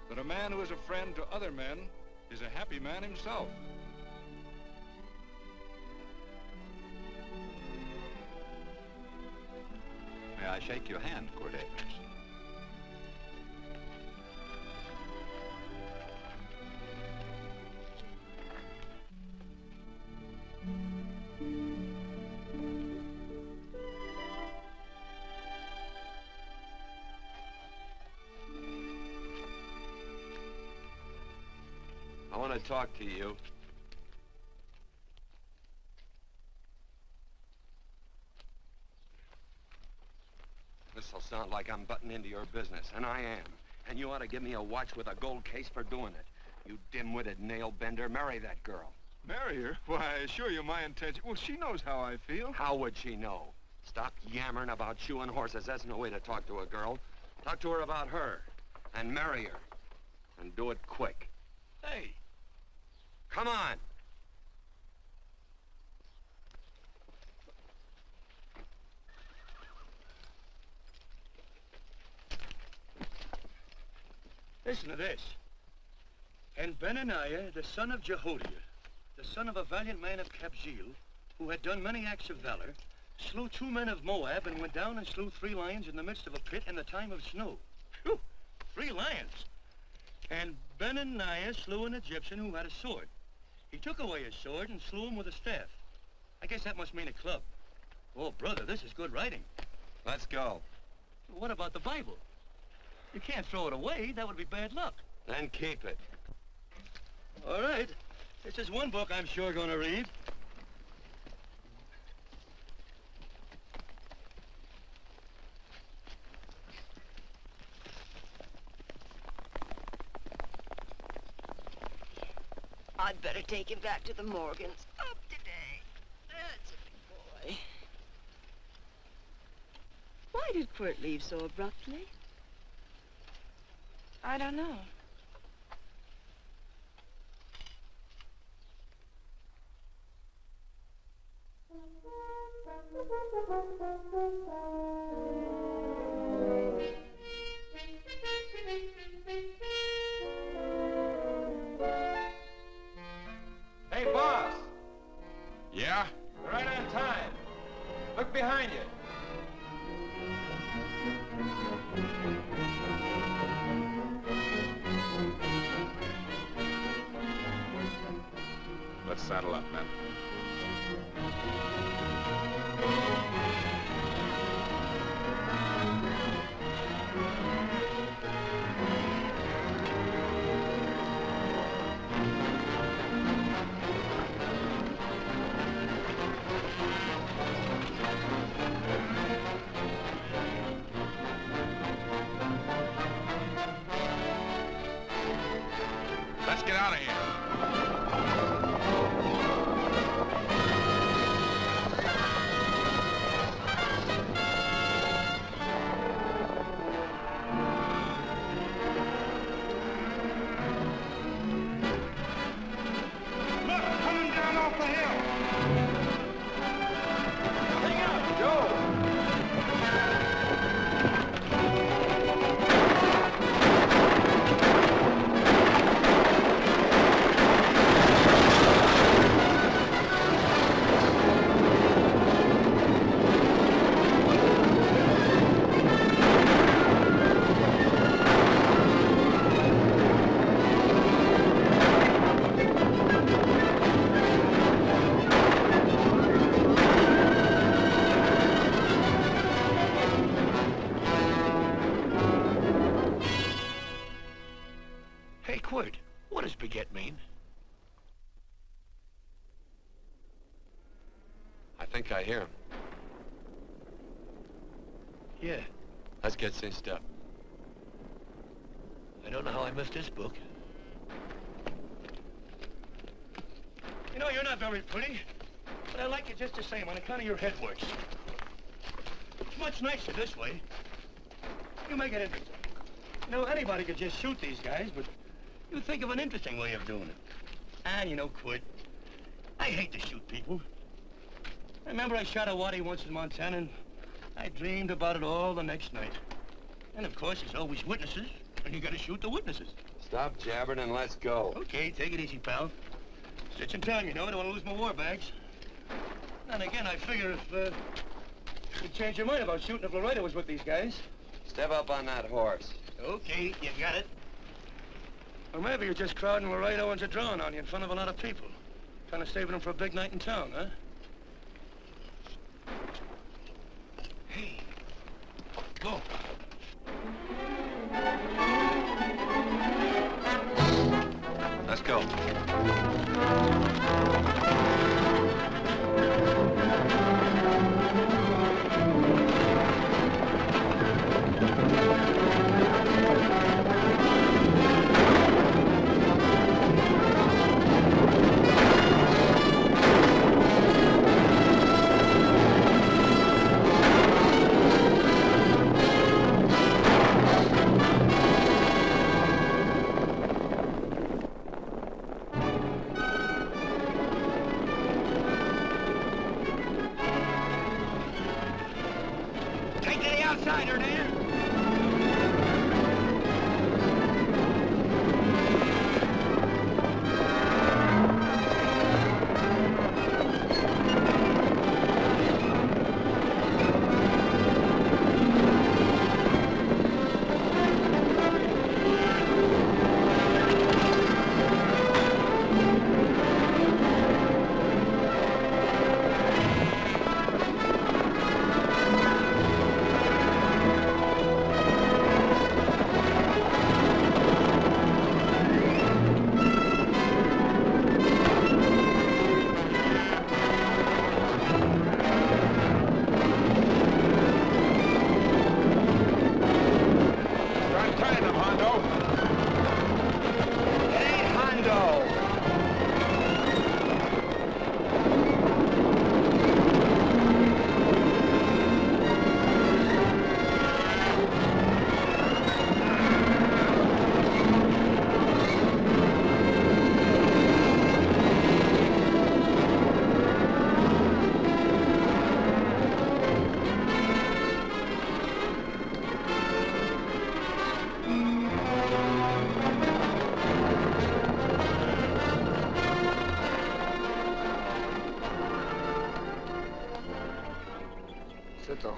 Speaker 2: that a man who is a friend to other men is a happy man himself.
Speaker 15: May I shake your hand, Quirt Evans?
Speaker 1: I want to talk to you. This'll sound like I'm butting into your business, and I am. And you ought to give me a watch with a gold case for doing it. You dim-witted nail-bender, marry that girl.
Speaker 14: Marry her? Why, I assure you my intention... Well, she knows how I feel.
Speaker 1: How would she know? Stop yammering about shoeing horses. That's no way to talk to a girl. Talk to her about her, and marry her. And do it quick.
Speaker 13: Hey.
Speaker 1: Come on.
Speaker 13: Listen to this. And Benaniah, the son of Jehoiada, the son of a valiant man of Kabzeel, who had done many acts of valor, slew 2 men of Moab and went down and slew 3 lions in the midst of a pit in the time of snow. Phew, 3 lions. And Benaniah slew an Egyptian who had a sword. He took away his sword and slew him with a staff. I guess that must mean a club. Oh, brother, this is good writing.
Speaker 1: Let's go.
Speaker 13: What about the Bible? You can't throw it away. That would be bad luck.
Speaker 1: Then keep it.
Speaker 13: All right. This is one book I'm sure going to read.
Speaker 7: I'd better take him back to the Morgans. Up today. That's a big boy. Why did Quirt leave so abruptly?
Speaker 4: I don't know.
Speaker 5: Hey, boss.
Speaker 2: Yeah?
Speaker 5: You're right on time. Look behind you.
Speaker 2: Let's saddle up, men. Let's get out of here.
Speaker 13: Hey, Quirt, what does beget mean?
Speaker 1: I think I hear him.
Speaker 13: Yeah,
Speaker 1: Let's get cinched up.
Speaker 13: I don't know how I missed this book. You know, you're not very pretty, but I like you just the same on account of your head works. It's much nicer this way. You make it interesting. You know, anybody could just shoot these guys, but you think of an interesting way of doing it. And you know, Quirt, I hate to shoot people. I remember I shot a waddy once in Montana, and I dreamed about it all the next night. And of course, there's always witnesses, and you gotta shoot the witnesses.
Speaker 1: Stop jabbering and let's go.
Speaker 13: Okay, take it easy, pal. Stitch in time, you know. I don't want to lose my war bags. And again, I figure if you'd change your mind about shooting if Loretta was with these guys.
Speaker 1: Step up on that horse.
Speaker 13: Okay, you got it. Or maybe you're just crowding Laredo into drawing on you in front of a lot of people. Kind of saving them for a big night in town, huh? Hey, go.
Speaker 1: Let's go.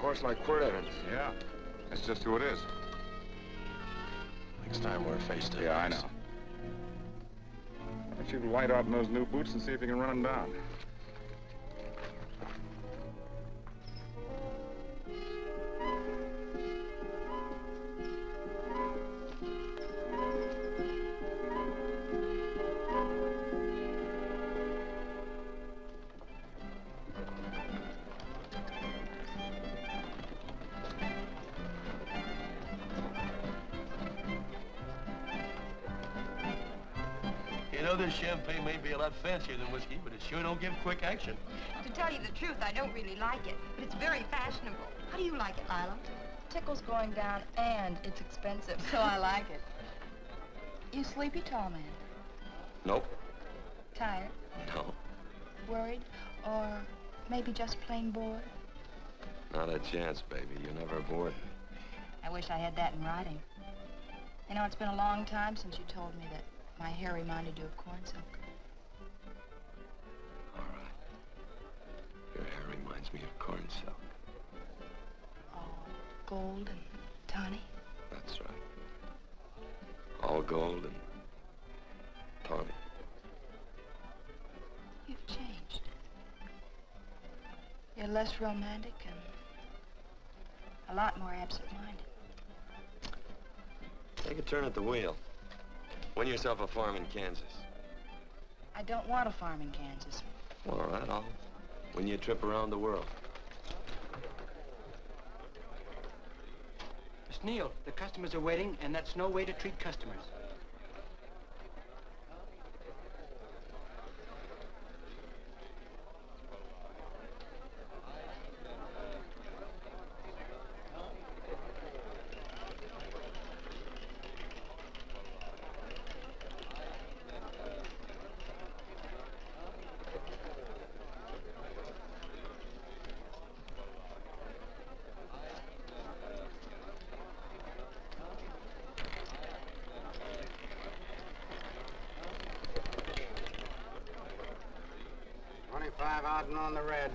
Speaker 1: horse like Quirt Evans.
Speaker 2: Yeah, that's just who it is.
Speaker 13: Next time we're face to face.
Speaker 2: Yeah, I know. Why don't you light out in those new boots and see if you can run him down?
Speaker 13: You know, this champagne may be a lot fancier than whiskey, but it sure don't give quick action.
Speaker 16: To tell you the truth, I don't really like it, but it's very fashionable. How do you like it, Lila?
Speaker 4: Tickle's going down and it's expensive, so I like it. You sleepy, tall man?
Speaker 1: Nope.
Speaker 4: Tired?
Speaker 1: No.
Speaker 4: Worried? Or maybe just plain bored?
Speaker 1: Not a chance, baby. You're never bored.
Speaker 4: I wish I had that in writing. You know, it's been a long time since you told me that my hair reminded you of corn silk.
Speaker 1: All right. Your hair reminds me of corn silk.
Speaker 4: All gold and tawny?
Speaker 1: That's right. All gold and tawny.
Speaker 4: You've changed. You're less romantic and a lot more absent-minded.
Speaker 1: Take a turn at the wheel. Win yourself a farm in Kansas.
Speaker 4: I don't want a farm in Kansas.
Speaker 1: All right, I'll win you a trip around the world.
Speaker 17: Miss Neal, the customers are waiting, and that's no way to treat customers.
Speaker 6: On the red.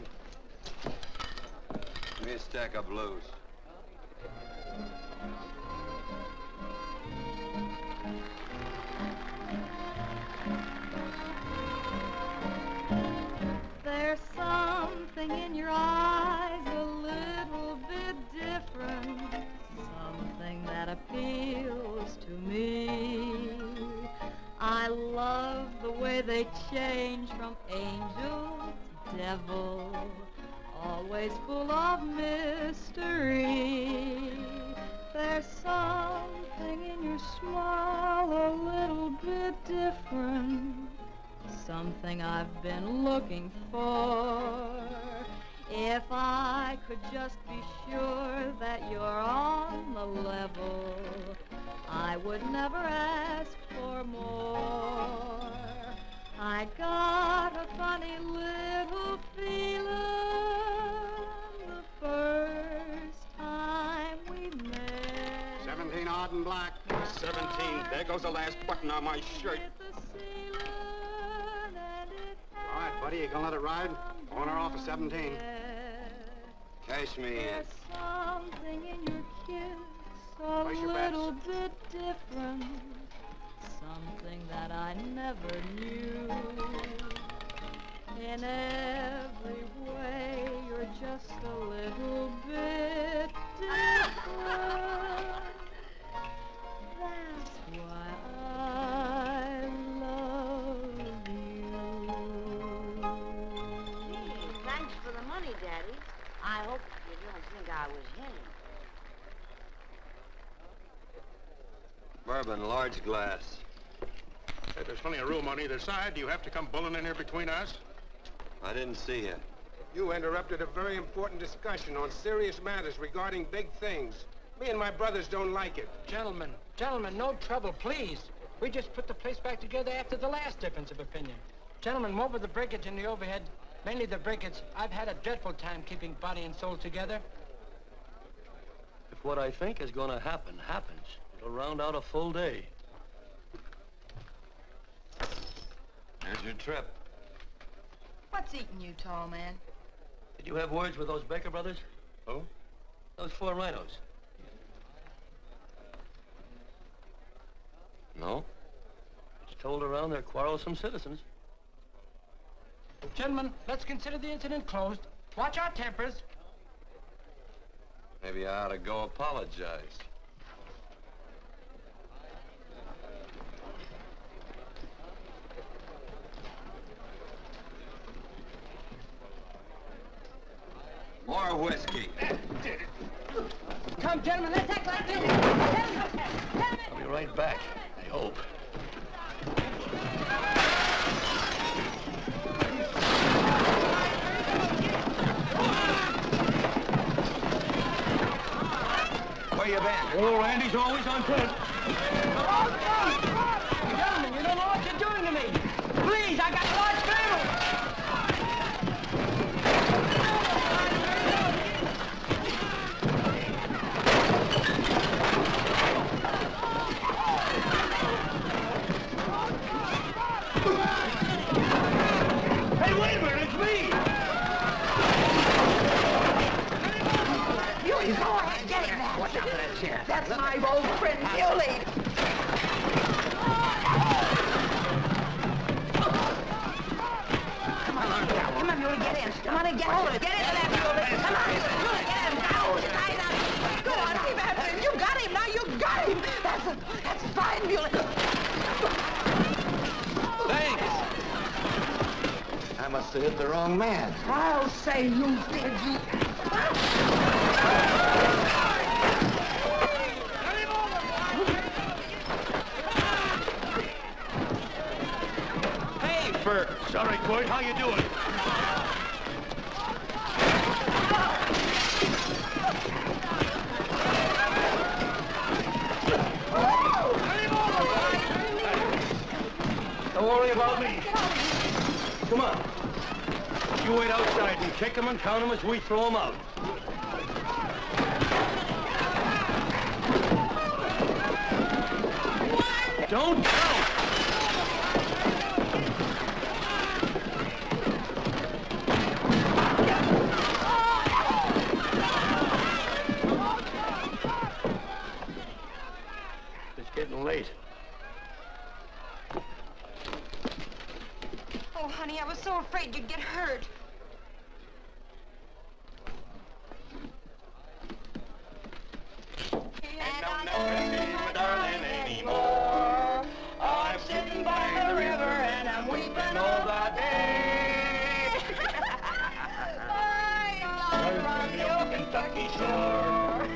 Speaker 1: Give me a stack of blues.
Speaker 18: There's something in your eyes a little bit different, something that appeals to me. I love the way they change from angel to devil, always full of mystery. There's something in your smile a little bit different, something I've been looking for. If I could just be sure that you're on the level, I would never ask for more. I got a funny little feeling the first time we met.
Speaker 6: 17 odd and black.
Speaker 19: 17. There goes the last button on my shirt.
Speaker 6: All right, buddy, you gonna let it ride? On or off of 17?
Speaker 1: Cash me in.
Speaker 18: There's something in your kiss a little bit different, something that I never knew. In every way, you're just a little bit different. That's why I love you.
Speaker 20: Thanks for the money, Daddy. I hope you don't think I was hitting.
Speaker 1: Bourbon, large glass.
Speaker 21: Hey, there's plenty of room on either side. Do you have to come bulling in here between us?
Speaker 1: I didn't see you.
Speaker 11: You interrupted a very important discussion on serious matters regarding big things. Me and my brothers don't like it.
Speaker 17: Gentlemen, no trouble, please. We just put the place back together after the last difference of opinion. Gentlemen, what with the breakage and the overhead, mainly the breakage, I've had a dreadful time keeping body and soul together.
Speaker 13: If what I think is going to happen happens, it'll round out a full day.
Speaker 1: Here's your trip.
Speaker 4: What's eating you, tall man?
Speaker 13: Did you have words with those Baker brothers?
Speaker 1: Who?
Speaker 13: Those 4 rhinos.
Speaker 1: No?
Speaker 13: It's told around they're quarrelsome citizens.
Speaker 17: Gentlemen, let's consider the incident closed. Watch our tempers.
Speaker 1: Maybe I ought to go apologize. More whiskey.
Speaker 17: Come, gentlemen, let's act like this.
Speaker 13: I'll be right back, I hope.
Speaker 1: Where you been?
Speaker 13: Oh, Randy's always on point.
Speaker 17: Gentlemen, you don't know what you're doing to me. Please, I got a large family.
Speaker 13: Hey, wait a minute, it's me!
Speaker 16: Muley, go ahead, get him.
Speaker 13: Watch out for that chair.
Speaker 16: That's my old friend, Muley. Come on, Muley, get in. Come on and get hold of it. Get into that, Muley. Come on, Muley, get him. Now, go on, keep after him. You got him, now you got him. That's fine, Muley.
Speaker 1: Thanks. I must have hit the wrong man.
Speaker 16: I'll say you did, you.
Speaker 13: Hey, Bert. Sorry, Quirt. How you doing? Don't worry about me. Come on. You wait outside and kick them and count them as we throw them out. Don't count! It's getting late.
Speaker 16: Oh, honey, I was so afraid you'd get hurt.
Speaker 19: And I'll never see my darling anymore. I'm sitting by the river and I'm weeping all the day. Around the old Kentucky shore.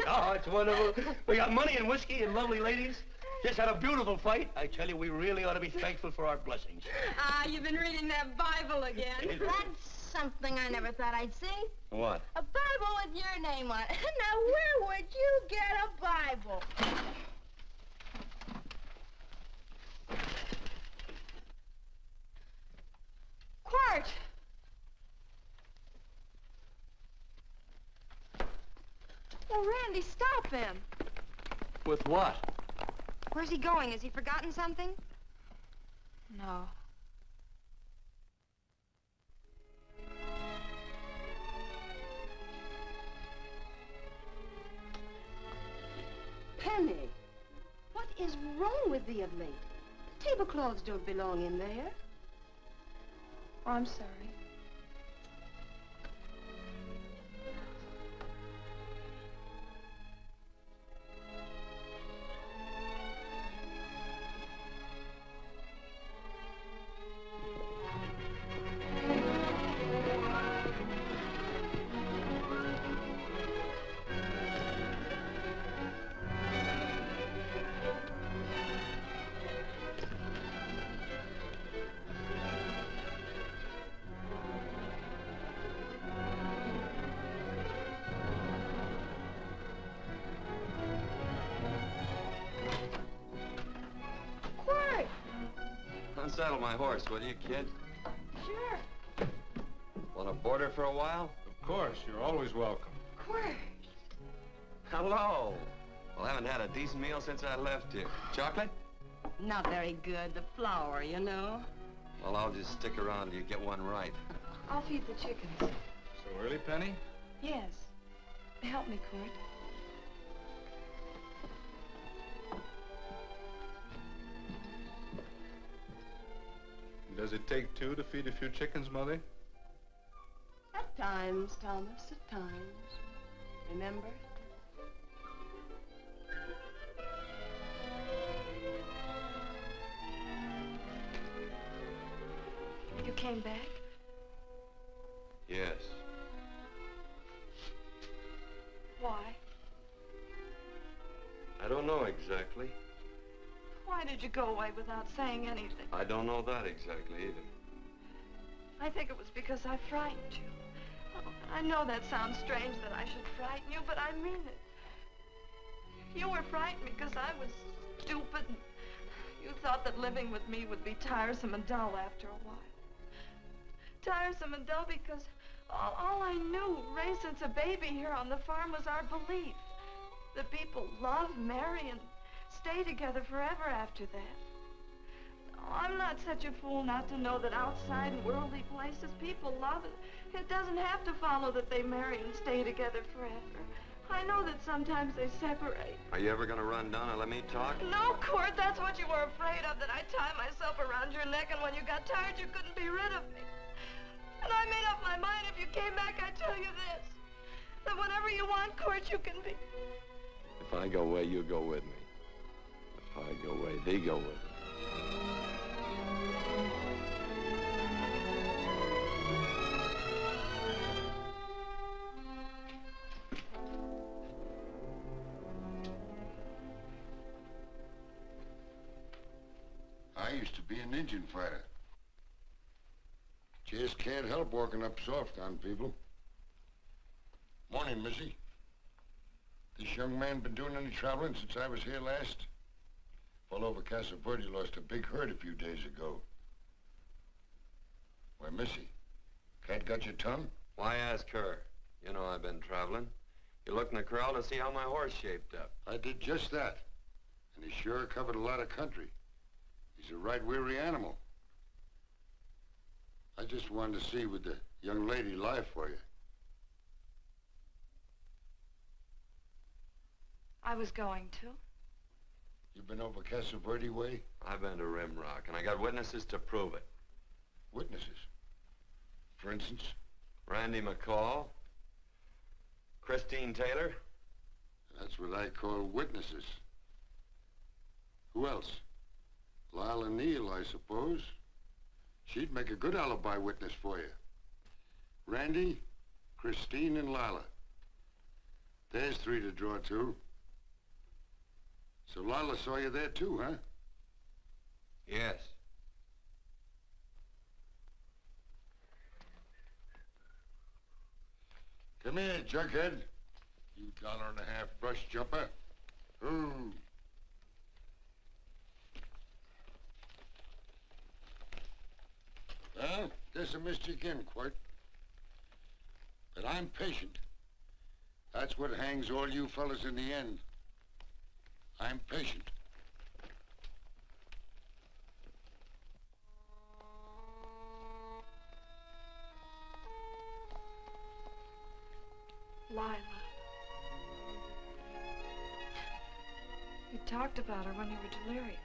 Speaker 13: Oh, it's wonderful. We got money and whiskey and lovely ladies. Just had a beautiful fight. I tell you, we really ought to be thankful for our blessings.
Speaker 7: Ah, you've been reading that Bible again.
Speaker 8: That's something I never thought I'd see.
Speaker 1: What?
Speaker 8: A Bible with your name on it. Now, where would you get a Bible?
Speaker 16: Quirt! Oh, Randy, stop him.
Speaker 13: With what?
Speaker 16: Where's he going? Has he forgotten something?
Speaker 4: No.
Speaker 7: Penny, what is wrong with thee of late? Tablecloths don't belong in there.
Speaker 4: Oh, I'm sorry.
Speaker 1: Unsaddle my horse, will you, kid?
Speaker 16: Sure.
Speaker 1: Want to board her for a while?
Speaker 2: Of course, you're always welcome.
Speaker 16: Quirt.
Speaker 1: Hello. Well, I haven't had a decent meal since I left here. Chocolate?
Speaker 7: Not very good. The flour, you know.
Speaker 1: Well, I'll just stick around till you get one right.
Speaker 4: I'll feed the chickens.
Speaker 2: So early, Penny?
Speaker 4: Yes. Help me, Quirt.
Speaker 14: Does it take two to feed a few chickens, Mother?
Speaker 7: At times, Thomas, at times. Remember?
Speaker 4: You came back?
Speaker 1: Yes.
Speaker 4: Why?
Speaker 1: I don't know exactly.
Speaker 4: Why did you go away without saying anything?
Speaker 1: I don't know that exactly either.
Speaker 4: I think it was because I frightened you. Oh, I know that sounds strange that I should frighten you, but I mean it. You were frightened because I was stupid. And you thought that living with me would be tiresome and dull after a while. Tiresome and dull because all I knew, raised since a baby here on the farm, was our belief that people love, marry, and stay together forever after that. Oh, I'm not such a fool not to know that outside in worldly places people love it. It doesn't have to follow that they marry and stay together forever. I know that sometimes they separate.
Speaker 1: Are you ever gonna run down and let me talk?
Speaker 4: No, Quirt, that's what you were afraid of, that I'd tie myself around your neck, and when you got tired, you couldn't be rid of me. And I made up my mind, if you came back, I'd tell you this, that whatever you want, Quirt, you can be.
Speaker 1: If I go away, you go with me. If I go away, they go with me.
Speaker 12: I used to be an Indian fighter. Just can't help walking up soft on people. Morning, Missy. This young man been doing any traveling since I was here last? All over Casa Verde lost a big herd a few days ago. Why, Missy, cat got your tongue?
Speaker 1: Why ask her? You know I've been traveling. You looked in the corral to see how my horse shaped up.
Speaker 12: I did just that. And he sure covered a lot of country. He's a right weary animal. I just wanted to see would the young lady lie for you.
Speaker 4: I was going to.
Speaker 12: You been over Casa Verde way?
Speaker 1: I've been to Rimrock, and I got witnesses to prove it.
Speaker 12: Witnesses? For instance?
Speaker 1: Randy McCall, Christine Taylor.
Speaker 12: That's what I call witnesses. Who else? Lila Neal, I suppose. She'd make a good alibi witness for you. Randy, Christine, and Lila. There's three to draw to. So Lila saw you there too, huh?
Speaker 1: Yes.
Speaker 12: Come here, Jughead. You $1.50 brush jumper. Ooh. Well, guess I missed you again, Quirt. But I'm patient. That's what hangs all you fellas in the end. I'm patient.
Speaker 4: Lila. You talked about her when you were delirious.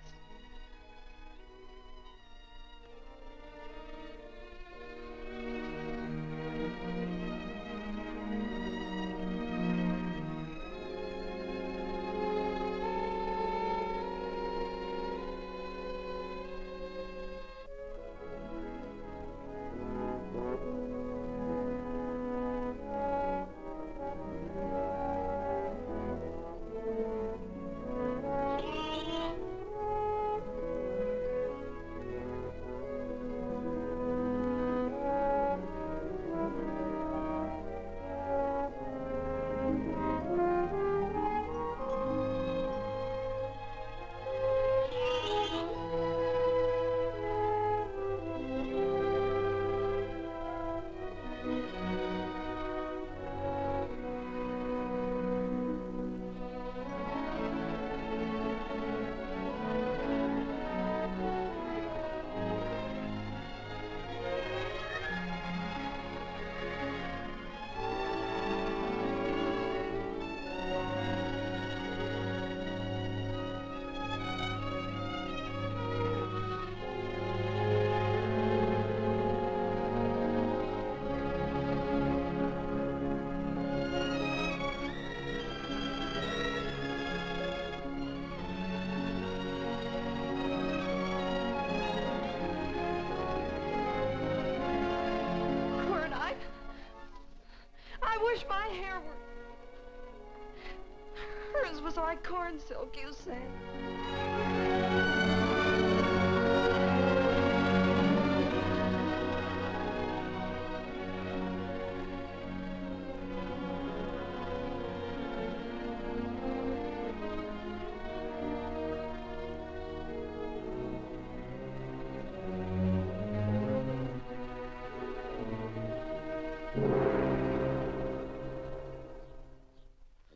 Speaker 4: Hers was like corn silk, you said.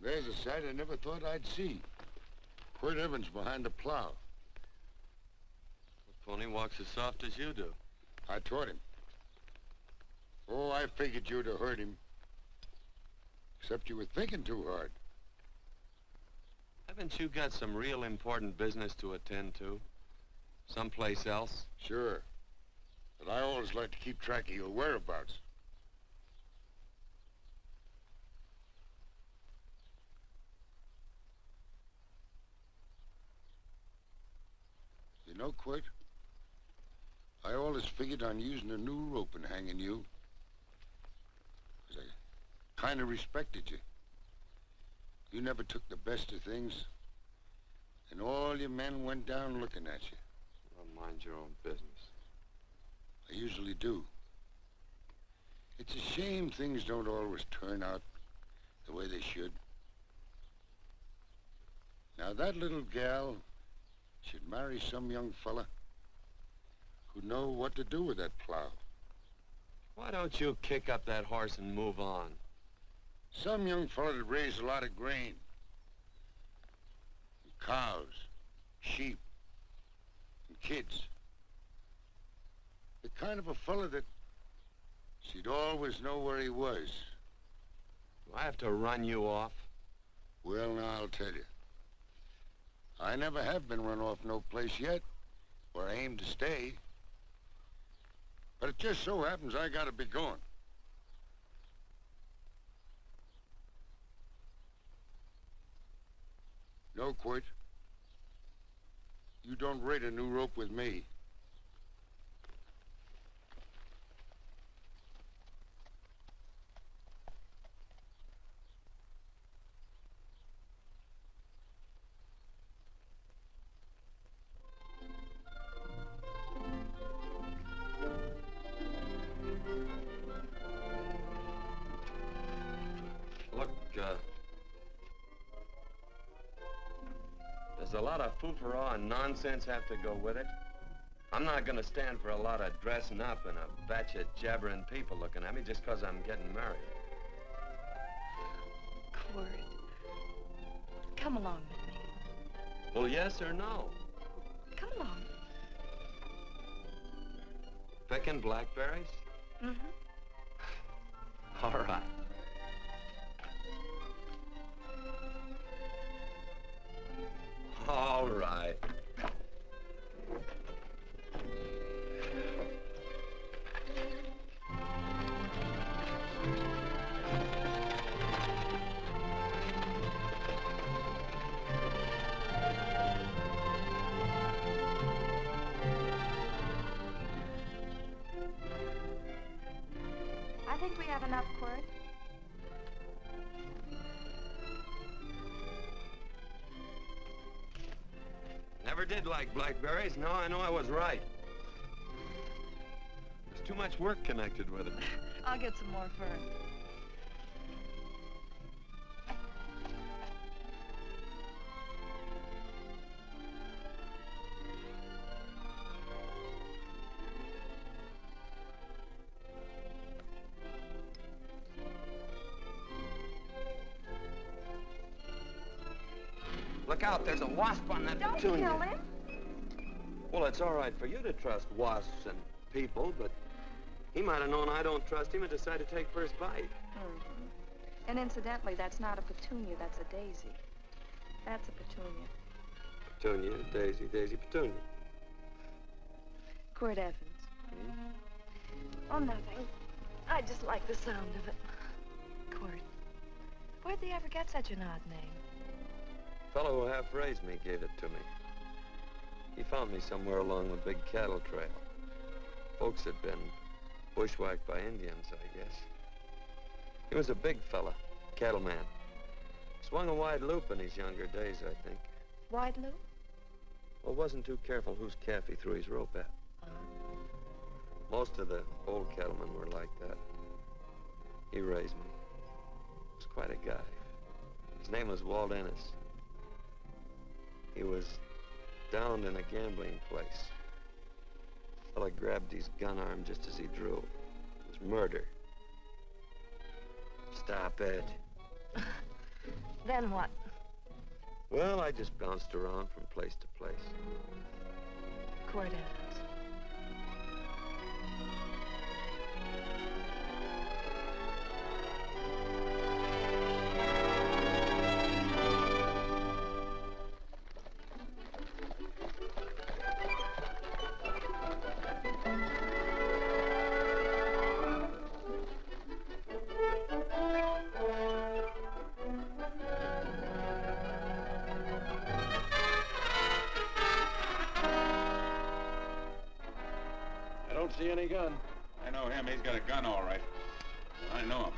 Speaker 12: There's a sight I never thought I'd see. Quirt Evans behind the plow.
Speaker 1: The pony walks as soft as you do.
Speaker 12: I taught him. Oh, I figured you'd have hurt him. Except you were thinking too hard.
Speaker 1: Haven't you got some real important business to attend to? Someplace else?
Speaker 12: Sure. But I always like to keep track of your whereabouts. You know, Quirt, I always figured on using a new rope and hanging you. 'Cause I kind of respected you. You never took the best of things, and all your men went down looking at you.
Speaker 1: Well, mind your own business.
Speaker 12: I usually do. It's a shame things don't always turn out the way they should. Now, that little gal should marry some young fella who'd know what to do with that plow.
Speaker 1: Why don't you kick up that horse and move on?
Speaker 12: Some young fella that raised a lot of grain. And cows, sheep, and kids. The kind of a fella that she'd always know where he was.
Speaker 1: Do I have to run you off?
Speaker 12: Well, now, I'll tell you. I never have been run off no place yet, where I aim to stay. But it just so happens I gotta be going. No, Quirt. You don't rate a new rope with me.
Speaker 1: Does a lot of foo-for-all and nonsense have to go with it? I'm not gonna stand for a lot of dressing up and a batch of jabbering people looking at me just 'cause I'm getting married.
Speaker 4: Quirt, come along with me.
Speaker 1: Well, yes or no?
Speaker 4: Come along.
Speaker 1: Picking blackberries?
Speaker 4: Mm-hmm.
Speaker 1: All right. All right.
Speaker 3: I think we have enough, Quirt.
Speaker 1: Never did like blackberries. Now I know I was right. There's too much work connected with it.
Speaker 4: I'll get some more fern.
Speaker 1: Look out, there's a wasp on that
Speaker 3: Don't
Speaker 1: petunia.
Speaker 3: kill him.
Speaker 1: Well, it's all right for you to trust wasps and people, but he might have known I don't trust him and decided to take first bite.
Speaker 3: Mm-hmm. And incidentally, that's not a petunia, that's a daisy. That's a petunia.
Speaker 1: Petunia, daisy, daisy, petunia.
Speaker 4: Quirt Evans. Oh, nothing. I just like the sound of it. Quirt, where'd they ever get such an odd name?
Speaker 1: Fellow who half-raised me gave it to me. He found me somewhere along the big cattle trail. Folks had been bushwhacked by Indians, I guess. He was a big fella, cattleman. Swung a wide loop in his younger days, I think.
Speaker 3: Wide loop?
Speaker 1: Well, wasn't too careful whose calf he threw his rope at. Most of the old cattlemen were like that. He raised me. He was quite a guy. His name was Walt Ennis. He was downed in a gambling place. A fella grabbed his gun arm just as he drew. It was murder. Stop it.
Speaker 3: Then what?
Speaker 1: Well, I just bounced around from place to place.
Speaker 3: Quirt Evans.
Speaker 2: See any gun? I know him. He's got a gun, all right. I know him.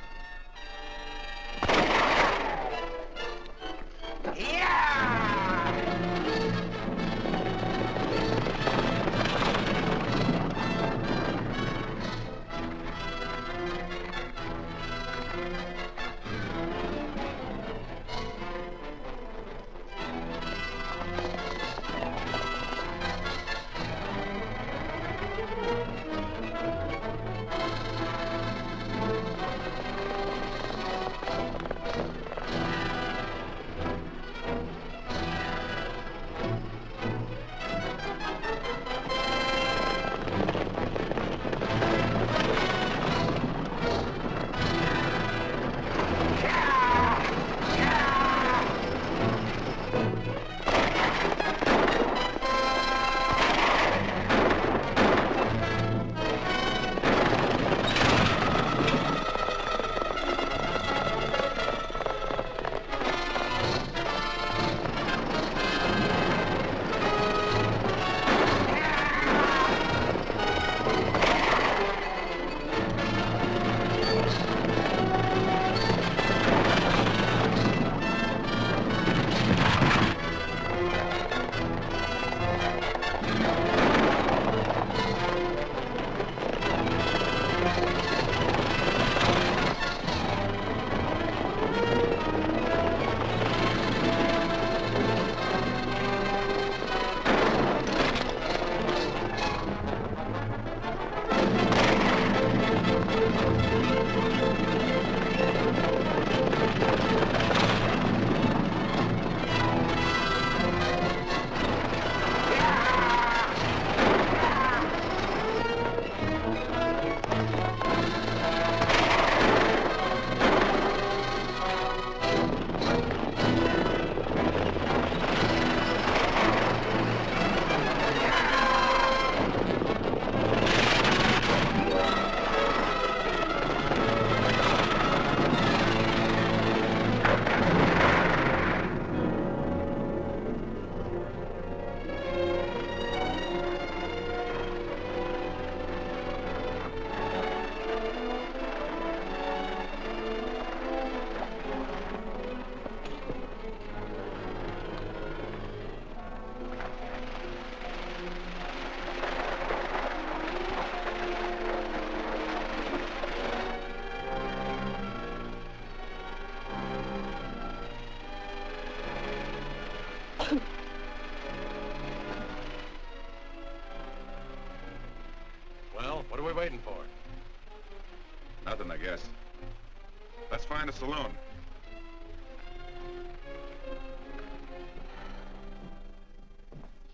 Speaker 2: Well, what are we waiting for? Nothing, I guess. Let's find a saloon.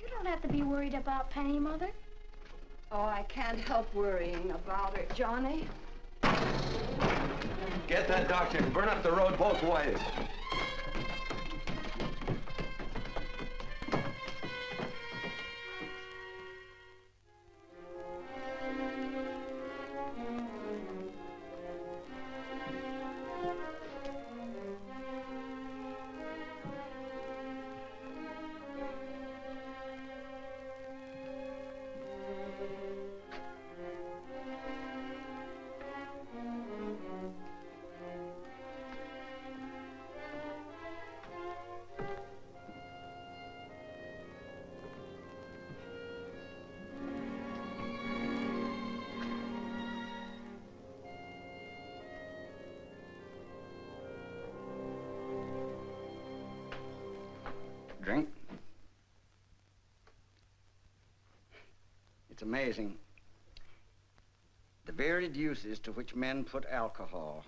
Speaker 8: You don't have to be worried about Penny, Mother.
Speaker 4: Oh, I can't help worrying about her, Johnny.
Speaker 1: Get that doctor and burn up the road both ways.
Speaker 6: drink. It's amazing. The varied uses to which men put alcohol.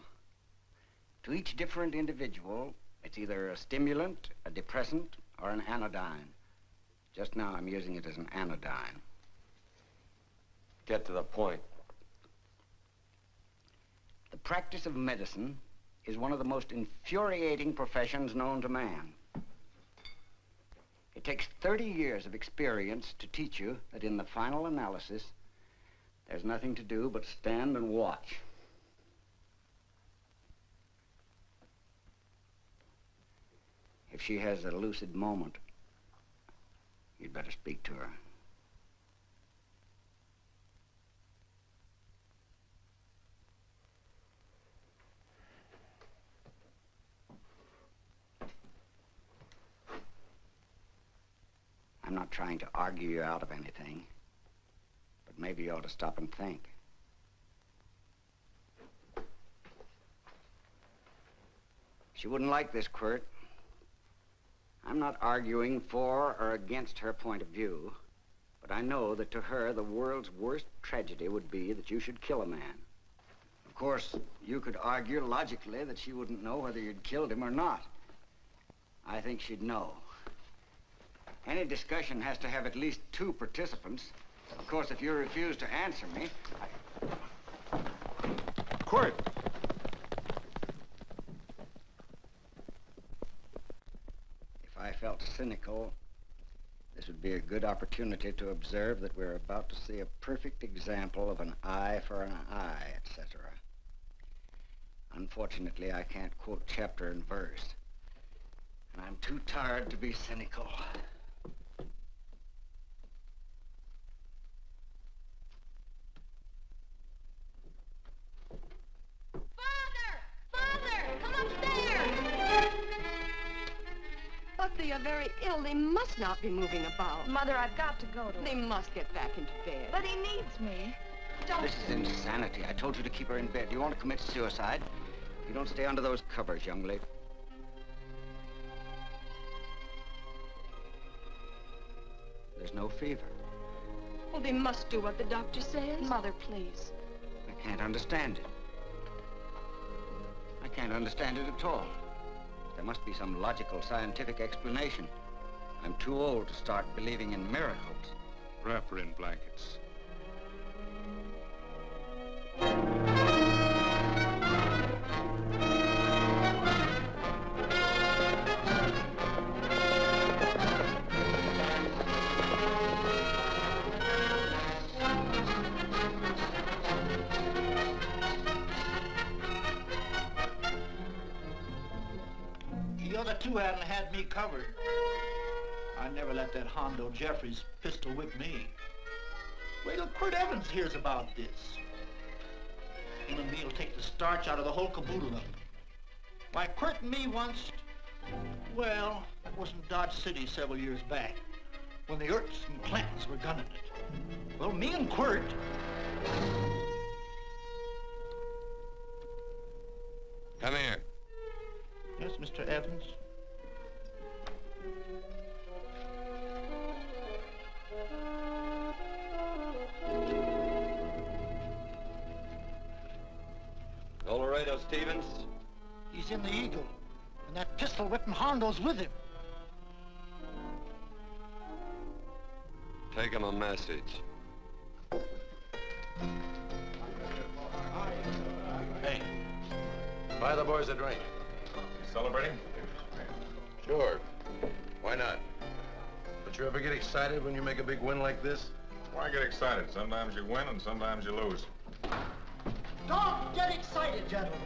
Speaker 6: To each different individual, it's either a stimulant, a depressant, or an anodyne. Just now, I'm using it as an anodyne.
Speaker 1: Get to the point.
Speaker 6: The practice of medicine is one of the most infuriating professions known to man. It takes 30 years of experience to teach you that in the final analysis, there's nothing to do but stand and watch. If she has a lucid moment, you'd better speak to her. I'm not trying to argue you out of anything, but maybe you ought to stop and think. She wouldn't like this, Quirt. I'm not arguing for or against her point of view, but I know that to her, the world's worst tragedy would be that you should kill a man. Of course, you could argue logically that she wouldn't know whether you'd killed him or not. I think she'd know. Any discussion has to have at least 2 participants. Of course, if you refuse to answer me,
Speaker 9: Quirt!
Speaker 6: If I felt cynical, this would be a good opportunity to observe that we're about to see a perfect example of an eye for an eye, etc. Unfortunately, I can't quote chapter and verse, and I'm too tired to be cynical.
Speaker 7: But they are very ill. They must not be moving about.
Speaker 3: Mother, I've got to go to
Speaker 7: They must get back into bed.
Speaker 3: But he needs me. Don't.
Speaker 6: This is insanity. I told you to keep her in bed. You want to commit suicide? You don't stay under those covers, young lady. There's no fever.
Speaker 7: Well, they must do what the doctor says.
Speaker 3: Mother, please.
Speaker 6: I can't understand it. I can't understand it at all. There must be some logical, scientific explanation. I'm too old to start believing in miracles.
Speaker 9: Wrap her in blankets.
Speaker 10: The other 2 hadn't had me covered. I never let that Hondo Jeffries pistol whip me. Wait till Quirt Evans hears about this. Him and me'll take the starch out of the whole caboodle of it. Why, Quirt and me once, well, that was in Dodge City several years back, when the Erts and Clintons were gunning it. Well, me and Quirt...
Speaker 1: Come here.
Speaker 10: Yes, Mr. Evans?
Speaker 1: Colorado Stevens?
Speaker 10: He's in the Eagle, and that pistol whipping Hondo's with him.
Speaker 1: Take him a message.
Speaker 9: Hey, buy the boys a drink. Celebrating?
Speaker 21: Sure. Why not? But you ever get excited when you make a big win like this?
Speaker 2: Why get excited? Sometimes you win and sometimes you lose.
Speaker 10: Don't get excited, gentlemen.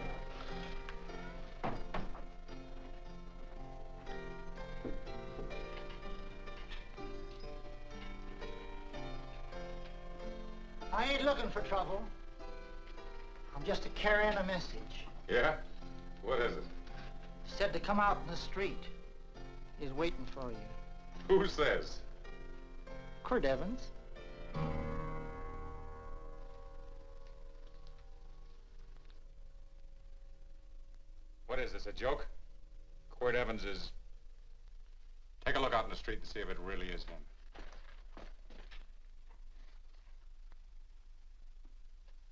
Speaker 10: I ain't looking for trouble. I'm just carrying a message.
Speaker 2: Yeah? What is it?
Speaker 10: Said to come out in the street. He's waiting for you.
Speaker 2: Who says?
Speaker 10: Quirt Evans.
Speaker 2: What is this, a joke? Quirt Evans is... Take a look out in the street and see if it really is him.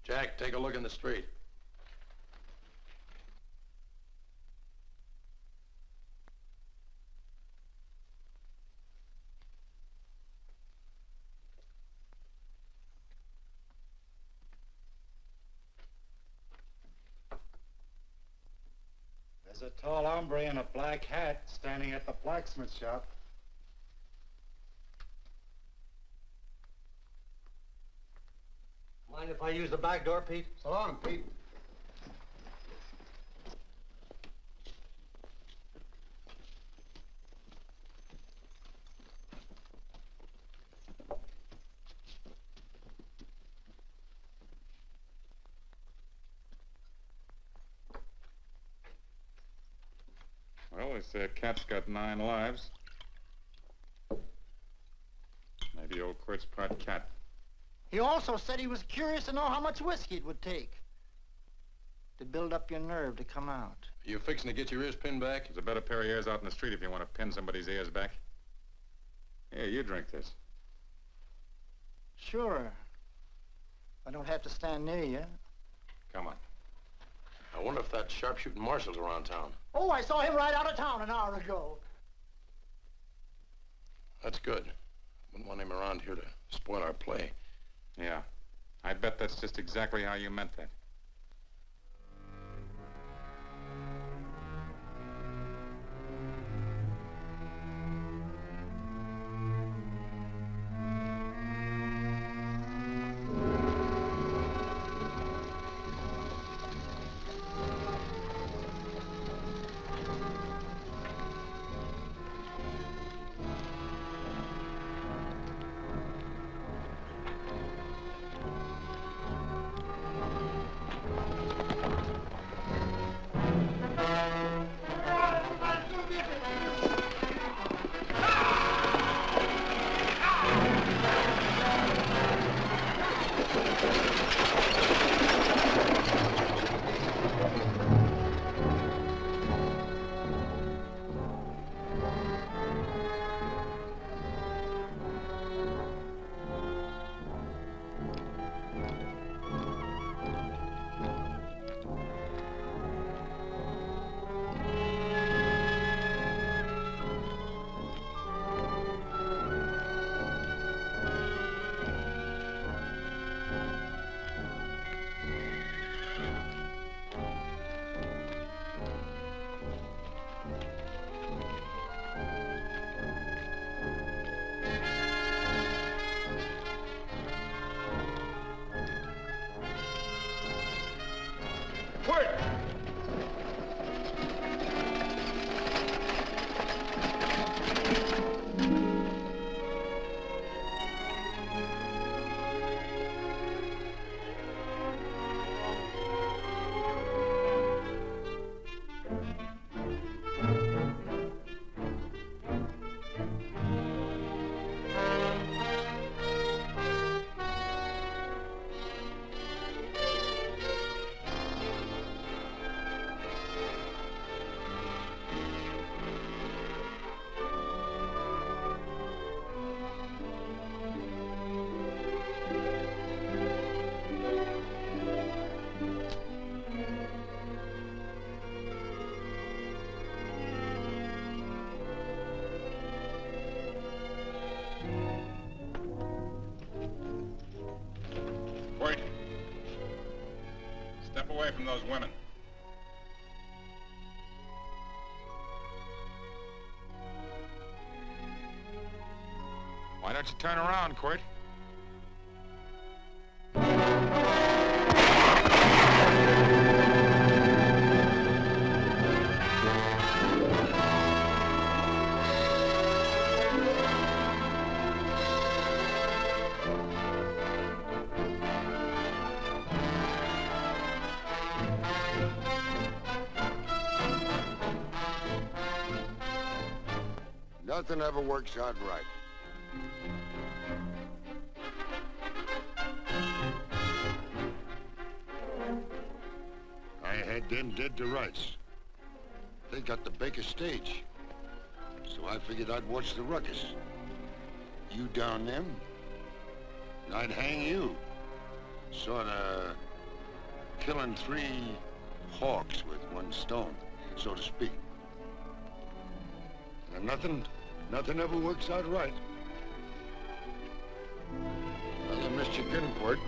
Speaker 21: Jack, take a look in the street.
Speaker 15: There's a tall hombre in a black hat standing at the blacksmith shop.
Speaker 22: Mind if I use the back door, Pete?
Speaker 11: So long, Pete.
Speaker 2: Well, this cat's got 9 lives. Maybe old Quirt's part cat.
Speaker 10: He also said he was curious to know how much whiskey it would take to build up your nerve to come out.
Speaker 21: Are you fixing to get your ears pinned back?
Speaker 2: There's a better pair of ears out in the street if you want to pin somebody's ears back. Here, you drink this.
Speaker 10: Sure. I don't have to stand near you.
Speaker 2: Come on.
Speaker 21: I wonder if that sharpshooting marshal's around town.
Speaker 10: Oh, I saw him right out of town an hour ago.
Speaker 21: That's good. Wouldn't want him around here to spoil our play.
Speaker 2: Yeah. I bet that's just exactly how you meant that. Wait. Step away from those women. Why don't you turn around, Quirt?
Speaker 11: Nothing ever works out right. I had them dead to rights. They got the Baker stage. So
Speaker 12: I figured I'd watch the ruckus. You down them, and I'd hang you. Sorta killing 3 hawks with 1 stone, so to speak. And nothing ever works out right. Well, I missed your pinport,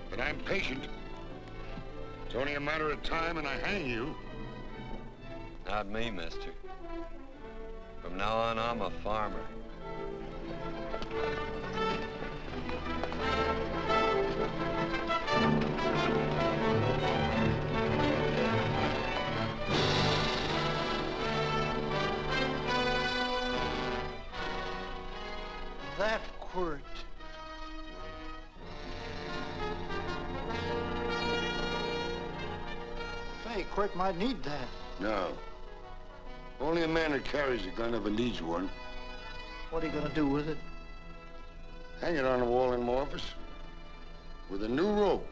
Speaker 12: but I'm patient. It's only a matter of time and I hang you.
Speaker 1: Not me, mister. From now on, I'm a farmer.
Speaker 10: That Quirt. Say, Quirt might need that.
Speaker 12: No. Only a man who carries a gun ever needs one.
Speaker 10: What are you gonna do with it?
Speaker 12: Hang it on the wall in my office with a new rope.